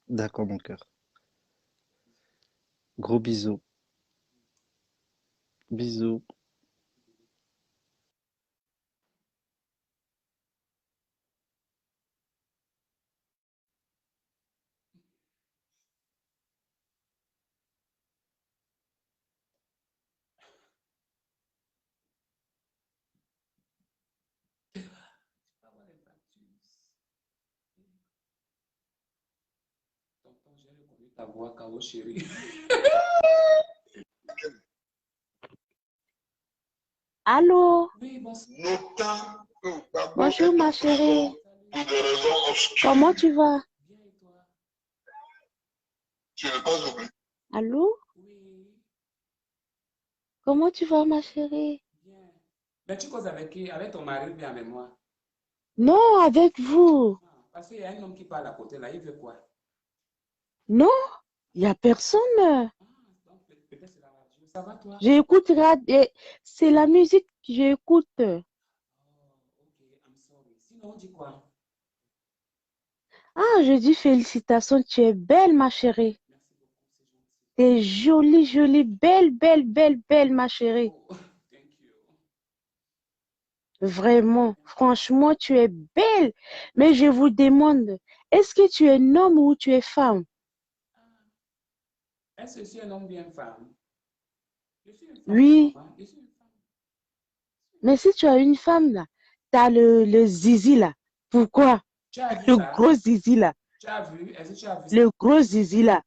D'accord mon cœur. Gros bisous. Bisous. Tonton, j'ai reconnu ta voix, Kao, chérie. Allô? Oui, bonsoir. Bonjour ma chérie. Comment tu vas? Allô? Comment tu vas ma chérie? Mais tu causes avec qui? Avec ton mari ou bien avec moi? Non, avec vous. Parce qu'il y a un homme qui parle à côté là, il veut quoi? Non, il n'y a personne. Peut-être c'est la radio. Ça va toi? J'écoute, c'est la musique J'écoute. I'm sorry. Sinon, on dit quoi? Ah, je dis félicitations, tu es belle, ma chérie. Tu es jolie, jolie, belle, belle, belle, belle, ma chérie. Oh, thank you. Vraiment, franchement, tu es belle. Mais je vous demande, est-ce que tu es un homme ou tu es femme? Est-ce que je suis un homme bien femme? Je suis une femme, Oui, maman. Je suis une femme. mais si tu as une femme là, tu as le zizi là. Pourquoi? Tu as vu Le ça? gros zizi là. Tu as vu? Est-ce que tu as vu ça? Le gros zizi là.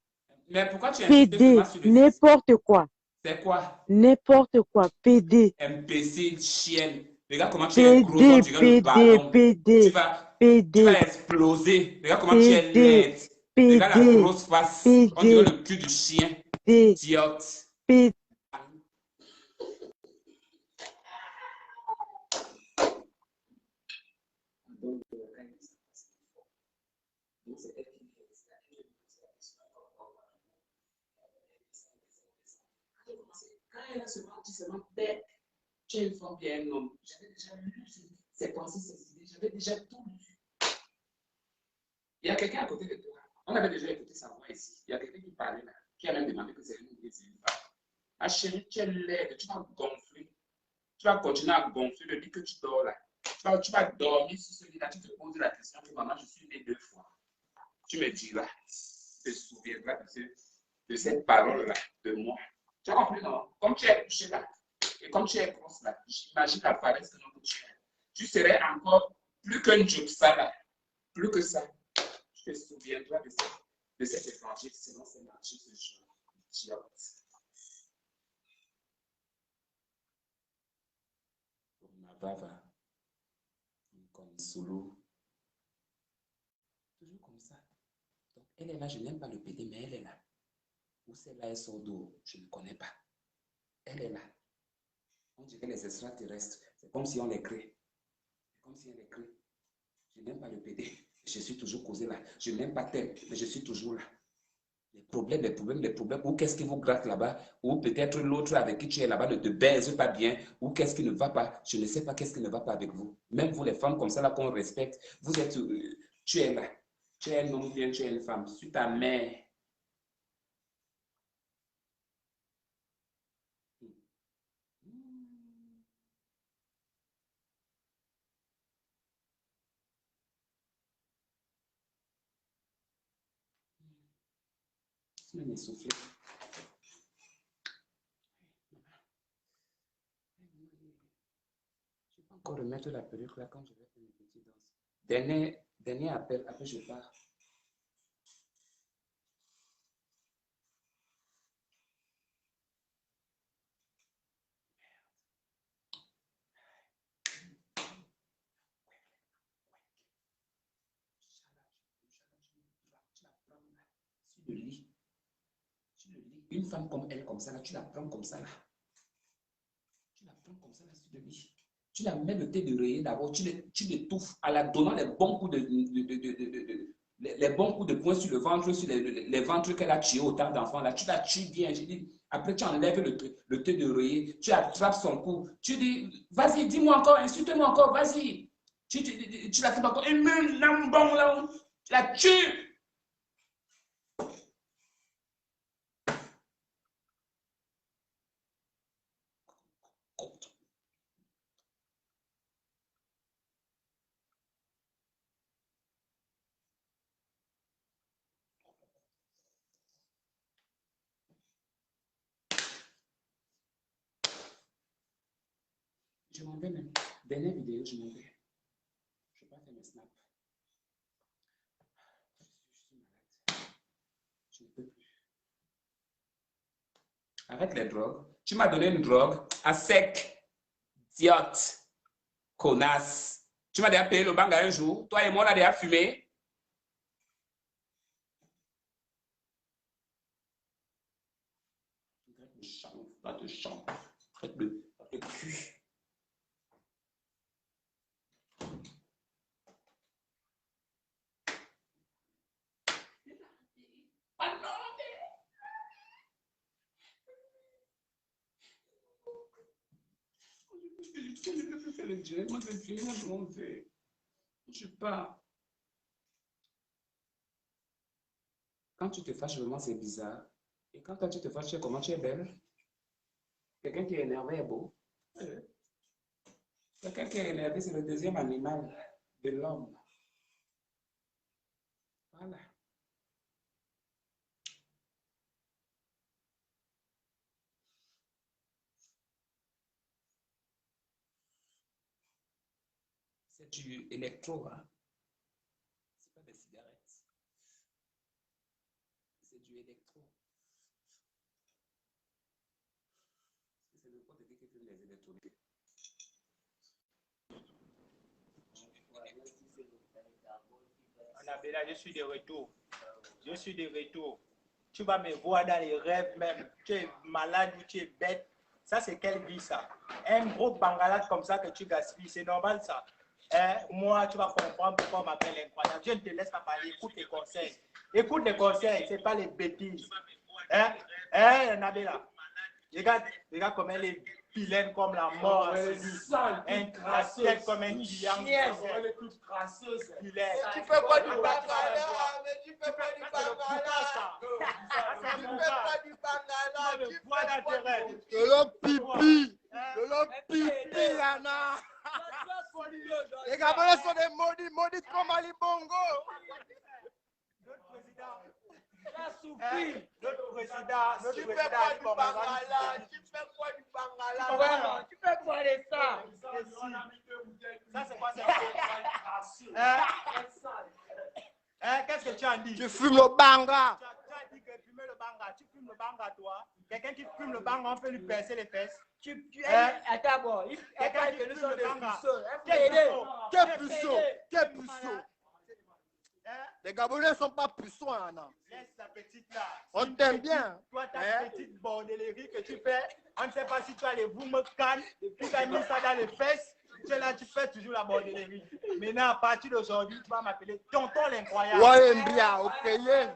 Mais pourquoi tu insistes PD, seulement sur le zizi? n'importe quoi. C'est quoi? N'importe quoi. PD. Imbécile, chienne. Regarde comment tu es gros, on PD, dirait le PD, ballon. Tu PD, vas PD, exploser. Regarde comment tu es PD, laide. Regarde la PD, grosse face. On dirait PD, le cul du chien. PD, Idiote. PD. Quand elle a seulement dit seulement bête, tu es une femme bien un homme. J'avais déjà lu ses pensées, ses idées, j'avais déjà tout lu. Il y a quelqu'un à côté de toi. On avait déjà écouté sa voix ici. Il y a quelqu'un qui parlait là, qui a même demandé que c'est une ou c'est une femme. Ma chérie, tu es laide, tu vas gonfler. Tu vas continuer à gonfler le lit que tu dors là. Tu vas dormir sur ce lit-là, tu te poses la question que maman, je suis née 2 fois. Tu me diras, tu te souviendras de cette parole-là, de moi. Tu as compris, non? Comme tu es couché là, et comme tu es grosse là, j'imagine la paresse que notre tu es. Tu serais encore plus qu'un job ça là, plus que ça. Tu te souviendras de cet étranger selon ses marchés ce jour. Idiote. Ma bava, comme solo. Toujours comme ça. Donc, elle est là, je n'aime pas le PD, mais elle est là. Où celle-là est sordo, je ne connais pas. Elle est là. On dirait les extraterrestres. C'est comme si on les crée. C'est comme si on les crée. Je n'aime pas le PD. Je suis toujours causé là. Je n'aime pas tel, mais je suis toujours là. Les problèmes, les problèmes, les problèmes. Ou qu'est-ce qui vous gratte là-bas? Ou peut-être l'autre avec qui tu es là-bas ne te baise pas bien. Ou qu'est-ce qui ne va pas? Je ne sais pas qu'est-ce qui ne va pas avec vous. Même vous, les femmes comme ça là qu'on respecte, vous êtes, tu es là. Tu es un homme bien, tu es une femme. Suis ta mère. Je vais m'essouffler. Je vais encore remettre la perruque là quand je vais faire une petite danse. Dernier appel, après je pars. Sur le lit. Sur le lit. Une femme comme elle, comme ça, là, tu la prends comme ça, là. Tu la prends comme ça, là, sur le lit. Tu la mets le thé d'oreiller d'abord, tu l'étouffes en la donnant les bons coups les bons coups de poing sur le ventre, sur les ventres qu'elle a tués autant d'enfants, là. Tu la tues bien. Je dis, après, tu enlèves le thé d'oreiller, tu attrapes son cou. Tu dis, vas-y, dis-moi encore, insulte-moi encore, vas-y. Tu la fais encore, et même lambon, là, tu la tues. Je m'en vais même. Dernière vidéo, je m'en vais. Je ne vais pas faire mes snaps. Je ne peux plus. Arrête les drogues. Tu m'as donné une drogue à sec. Idiote. Connasse. Tu m'as déjà payé le banga un jour. Toi et moi, on a déjà fumé. Arrête le champ. Pas de champ. Arrête le cul. Ah non, mais... je ne peux plus faire le direct. Moi, le direct, moi, je m'en vais. Je pars. Quand tu te fâches, vraiment, c'est bizarre. Et quand toi, tu te fâches, tu es comment? Tu es belle? Quelqu'un qui est énervé est beau. Quelqu'un qui est énervé, c'est le deuxième animal de l'homme. Voilà. C'est du électro, hein? C'est pas des cigarettes. C'est du électro. C'est le pot de qui fume les électroniques. Annabella, je suis de retour. Je suis de retour. Tu vas me voir dans les rêves même. Tu es malade ou tu es bête. Ça, c'est quelle vie, ça? Un gros bangalade comme ça que tu gaspilles, c'est normal, ça. Hein? Moi, tu vas comprendre pourquoi on m'appelle incroyable. Je ne te laisse pas parler. Écoute les conseils. Écoute les conseils, c'est pas les bêtises. Hein? Hein, Annabella? Regarde comme elle est vilaine comme la mort. Un tête comme un client. Elle est toute crasseuse. Tu fais quoi du bangala? Mais tu fais pas du bangala. Tu fais pas du bangala. Tu fais pas du bangala. Le pipi, Anna. Les Gabonais sont des maudits comme Ali Bongo. Notre président. Notre président. Tu fais pas du bangala. Tu fais quoi du bangala? Tu fais quoi de ça? Ça, c'est quoi ça? Qu'est-ce que tu as dit? Tu fumes le banga. Tu as dit que fumer le banga. Tu fumes le banga, toi? Quelqu'un qui fume le banga, on peut lui percer les fesses. Attends, bon. Quelqu'un qui fume le banga. Quel puceau? Les Gabonais ne sont pas puceaux, Anna. Laisse la petite là. On t'aime bien. Toi, ta petite bordellerie que tu fais, on ne sait pas si tu as les Voumecan, tu as mis ça dans les fesses. Tu es là, tu fais toujours la bordellerie. Maintenant, à partir d'aujourd'hui, tu vas m'appeler Tonton l'Incroyable. Ouais, bien, ok.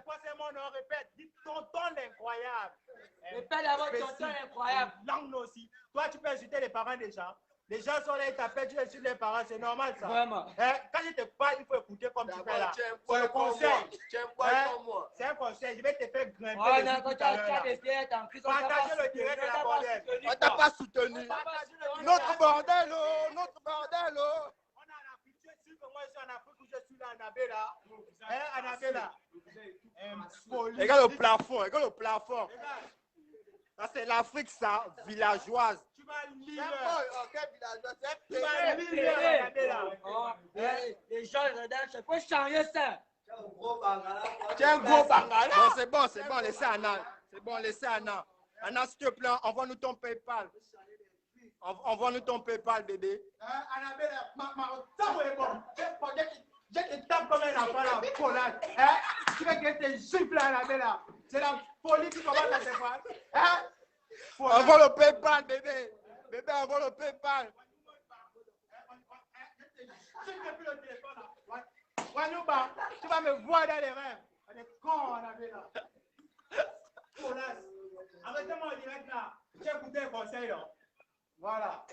Quoi, c'est mon nom, répète. Dis Tonton l'Incroyable. Répète d'abord Tonton l'Incroyable. Langue aussi. Toi, tu peux insulter les parents des gens. Les gens sont là, ils t'appellent, tu insultes les parents, c'est normal ça. Vraiment. Quand je te parle, il faut écouter comme tu fais là. C'est un conseil. C'est un conseil. Je vais te faire grimper. Partagez le direct de la bordel. On t'a pas soutenu. Notre bordel, oh, notre bordel, oh. On est en Afrique. Tu es sûr que moi je suis en Afrique où je suis là, Annabella. Annabella. Regarde le plafond. Ça, c'est l'Afrique, ça, villageoise. Tu vas lire. Tu vas lire. Les gens regardent, il faut changer ça. Tu es un gros bangala. Bon, c'est bon, laissez Anna. C'est bon, laissez Anna. Anna, s'il te plaît, envoie-nous ton PayPal. Envoie-nous ton PayPal, bébé. Annabella, ça est bon. Je te tape comme un enfant là, collade. Tu veux que tes gifles, Annabella. C'est la folie qui commence à se faire. Envoie le PayPal, bébé. Bébé, envoie le PayPal. Wanouba, tu vas me voir dans les rêves. Elle est con, Annabella. Arrêtez-moi en direct là. J'ai écouté le conseil là. Voilà.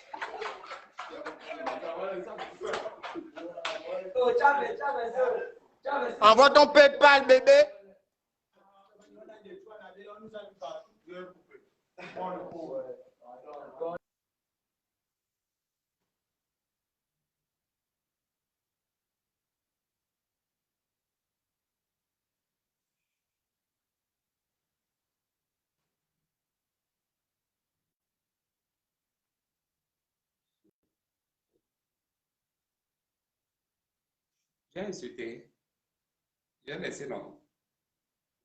Envoie ton PayPal, bébé. J'ai insulté. J'ai laissé non.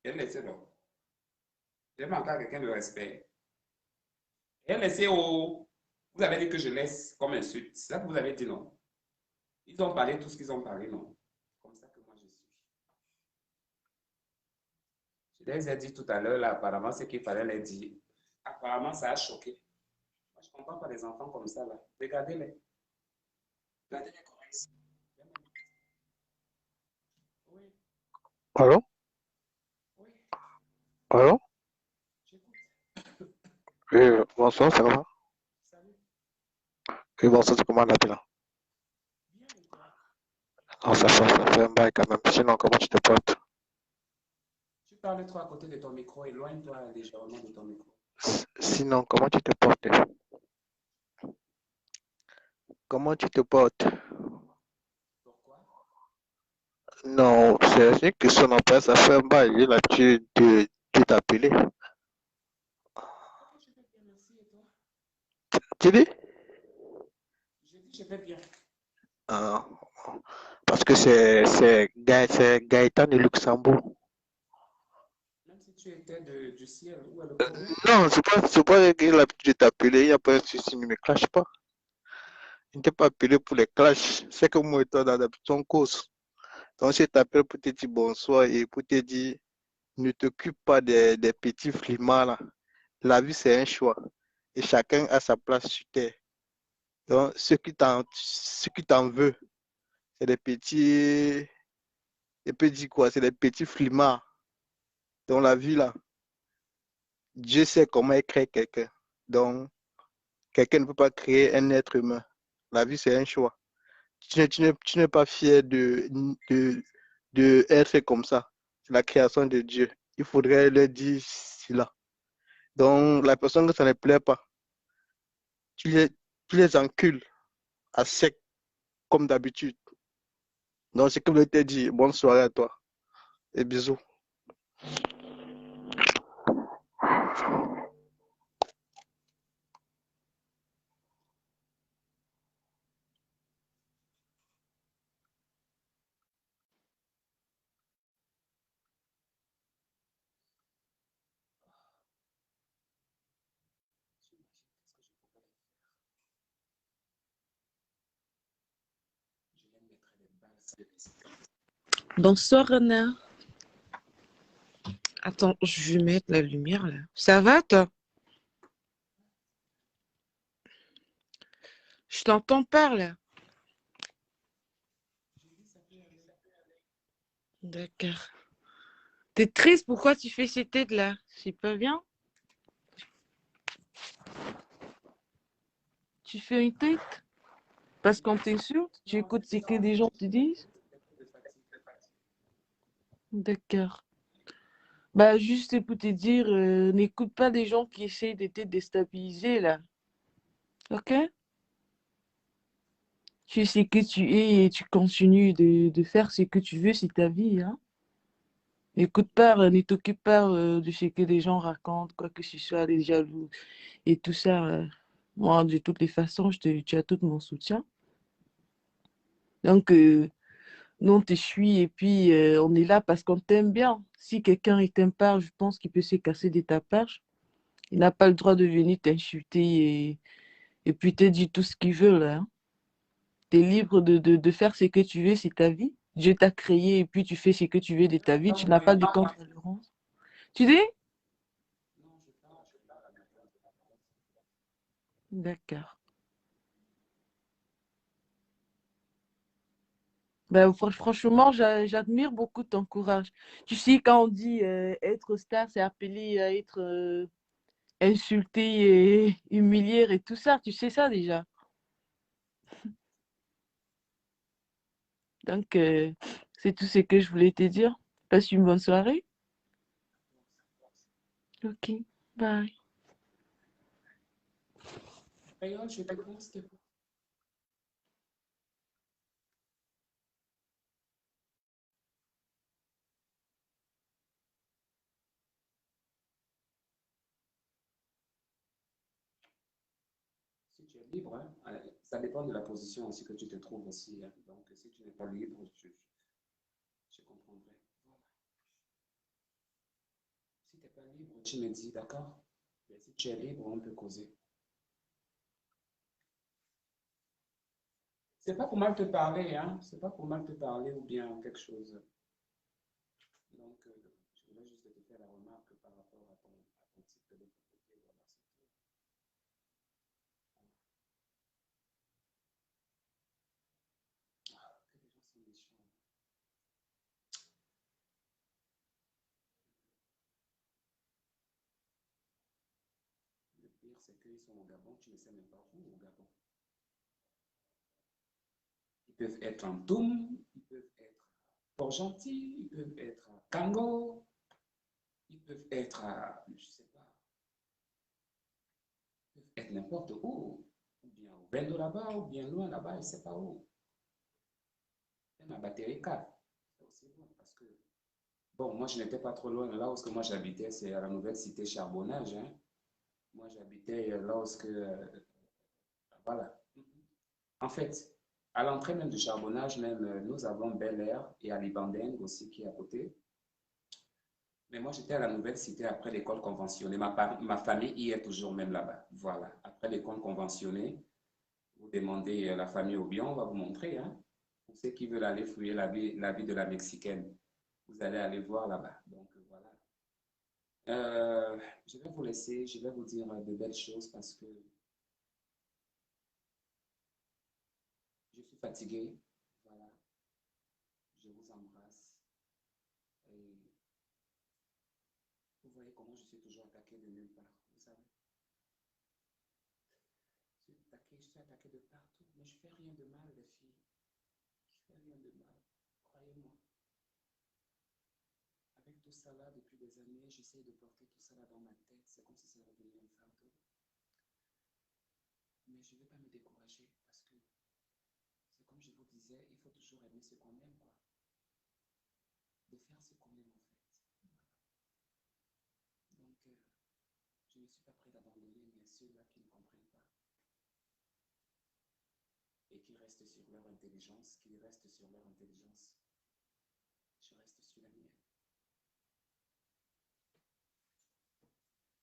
J'ai laissé non. J'ai manqué à quelqu'un de respect. J'ai laissé au... Vous avez dit que je laisse comme insulte. C'est ça que vous avez dit non. Ils ont parlé tout ce qu'ils ont parlé, non. Comme ça que moi je suis. Je les ai dit tout à l'heure, là, apparemment, ce qu'il fallait les dire. Apparemment, ça a choqué. Moi, je ne comprends pas les enfants comme ça, là. Regardez-les. Regardez-les corrects. Oui. Allô? Oui. Allô? J'écoute. Oui, bonsoir, ça va? Salut. Oui, bon, ça, c'est comment on l'appelle là? Oh, ça fait un bail quand même. Sinon, comment tu te portes? Tu parles trop à côté de ton micro, éloigne-toi légèrement de ton micro. Sinon, comment tu te portes? Comment tu te portes? Non, c'est une question après, ça fait un bail. J'ai l'habitude de t'appeler. Tu dis? J'ai dit, je vais bien. Ah, parce que c'est Gaëtan de Luxembourg. Même si tu étais du ciel, où est le Congo? Non, c'est pas qu'il a l'habitude de t'appeler. Il n'y a pas de souci, ne me clash pas. Je ne t'ai pas appelé pour les clashs. C'est que moi et toi, dans son cause. Donc, je t'appelle pour te dire bonsoir et pour te dire, ne t'occupe pas des petits frimas là. La vie, c'est un choix. Et chacun a sa place sur terre. Donc, ce qui t'en veut, c'est des petits. Et peut dire quoi? C'est des petits frimas. Dans la vie là, Dieu sait comment il crée quelqu'un. Donc, quelqu'un ne peut pas créer un être humain. La vie, c'est un choix. Tu n'es pas fier de être comme ça. C'est la création de Dieu. Il faudrait leur dire cela. Donc, la personne que ça ne plaît pas, tu les, tu les encules à sec, comme d'habitude. Donc, c'est que je voulais te dire, bonne soirée à toi. Et bisous. Bonsoir, Rana. Attends, je vais mettre la lumière là. Ça va, toi? Je t'entends pas là. D'accord. T'es triste? Pourquoi tu fais cette tête là? C'est pas bien? Tu fais une tête? Parce qu'on t'insulte? Tu écoutes ce que des gens te disent? D'accord. Bah, juste pour te dire, n'écoute pas des gens qui essayent de te déstabiliser là. Ok? Tu sais que tu es et tu continues de faire ce que tu veux, c'est ta vie, hein? N'écoute pas, ne t'occupe pas de ce que les gens racontent, quoi que ce soit, les jaloux et tout ça. Moi, de toutes les façons, tu as tout mon soutien. Donc, nous, on te suit et puis on est là parce qu'on t'aime bien. Si quelqu'un ne t'aime pas, je pense qu'il peut se casser de ta perche. Il n'a pas le droit de venir t'insulter et puis te dire tout ce qu'il veut, là, hein. Tu es libre de faire ce que tu veux, c'est ta vie. Dieu t'a créé et puis tu fais ce que tu veux de ta vie. Tu n'as pas de compte à le rendre. Tu dis? D'accord. Ben, franchement, j'admire beaucoup ton courage. Tu sais, quand on dit être star, c'est appelé à être insulté et humilié et tout ça. Tu sais ça déjà. Donc, c'est tout ce que je voulais te dire. Passe une bonne soirée. Ok, bye. D'ailleurs, je te demande, s'il te plaît. Si tu es libre, hein, ça dépend de la position aussi que tu te trouves aussi, hein. Donc, si tu n'es pas libre, je comprendrai. Voilà. Si tu n'es pas libre, tu me dis, d'accord? Mais si tu es libre, on peut causer. C'est pas pour mal te parler, hein? C'est pas pour mal te parler ou bien quelque chose. Donc, je voulais juste te faire la remarque par rapport à ton type de l'autre côté. Voilà, c'est tout. Ah, que les gens sont méchants. Le pire, c'est qu'ils sont au Gabon, tu ne sais même pas où au Gabon. peuvent être en Toum, ils peuvent être fort gentils, ils peuvent être à Kango, ils peuvent être à, je sais pas, ils peuvent être n'importe où, ou bien au Bendo là-bas, ou bien loin là-bas, je ne sais pas où. Même à Baterika, c'est aussi bon parce que, bon, moi je n'étais pas trop loin, là où moi j'habitais, c'est à la nouvelle cité Charbonnage, hein. Moi j'habitais là où, voilà. En fait, à l'entrée même du Charbonnage, même, nous avons Bel Air et Alibandeng aussi qui est à côté. Mais moi, j'étais à la nouvelle cité après l'école conventionnée. Ma famille y est toujours même là-bas. Voilà. Après l'école conventionnée, vous demandez la famille Obion, on va vous montrer. Hein. Pour ceux qui veulent aller fouiller la vie de la Mexicaine, vous allez aller voir là-bas. Donc, voilà. Je vais vous laisser, je vais vous dire de belles choses parce que je suis fatigué. Voilà. Je vous embrasse. Et vous voyez comment je suis toujours attaqué de nulle part, vous savez. Je suis attaqué de partout, mais je fais rien de mal, les filles. Je fais rien de mal, croyez-moi. Avec tout ça là, depuis des années, j'essaie de porter tout ça là dans ma tête. C'est comme si ça revenait un fardeau. Mais je ne vais pas me décourager parce que c'est comme je vous disais, il faut toujours aimer ce qu'on aime, quoi. De faire ce qu'on aime, en fait. Donc, je ne suis pas prêt d'abandonner, mais ceux-là qui ne comprennent pas et qui restent sur leur intelligence, je reste sur la mienne.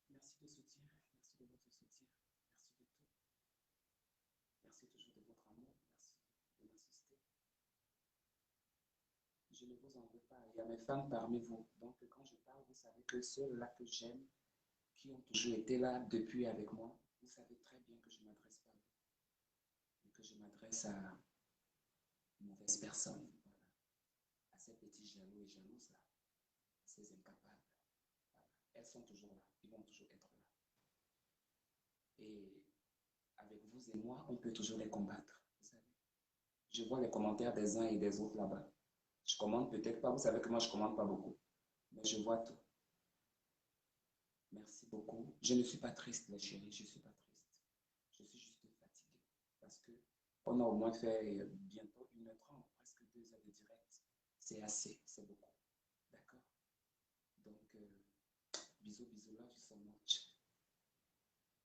Merci de soutien, merci de votre soutien, merci de tout. Merci toujours de votre amour, merci de m'assister. Je ne vous en veux pas, il y a mes fans parmi vous. Donc quand je parle, vous savez que ceux-là que j'aime, qui ont toujours été là depuis avec moi, vous savez très bien que je ne m'adresse pas à vous. Et que je m'adresse à une mauvaise personne, voilà. À ces petits jaloux et jalouses là, à ces incapables. Voilà. Elles sont toujours là, ils vont toujours être là. Et avec vous et moi, on peut toujours les combattre, vous savez. Je vois les commentaires des uns et des autres là-bas. Je commande peut-être pas, vous savez que moi je commande pas beaucoup, mais je vois tout. Merci beaucoup. Je ne suis pas triste, les chéris, je ne suis pas triste. Je suis juste fatigué parce que on a au moins fait bientôt 1h30, presque 2 heures de direct. C'est assez, c'est beaucoup. D'accord? Donc, bisous, bisous, love you so much.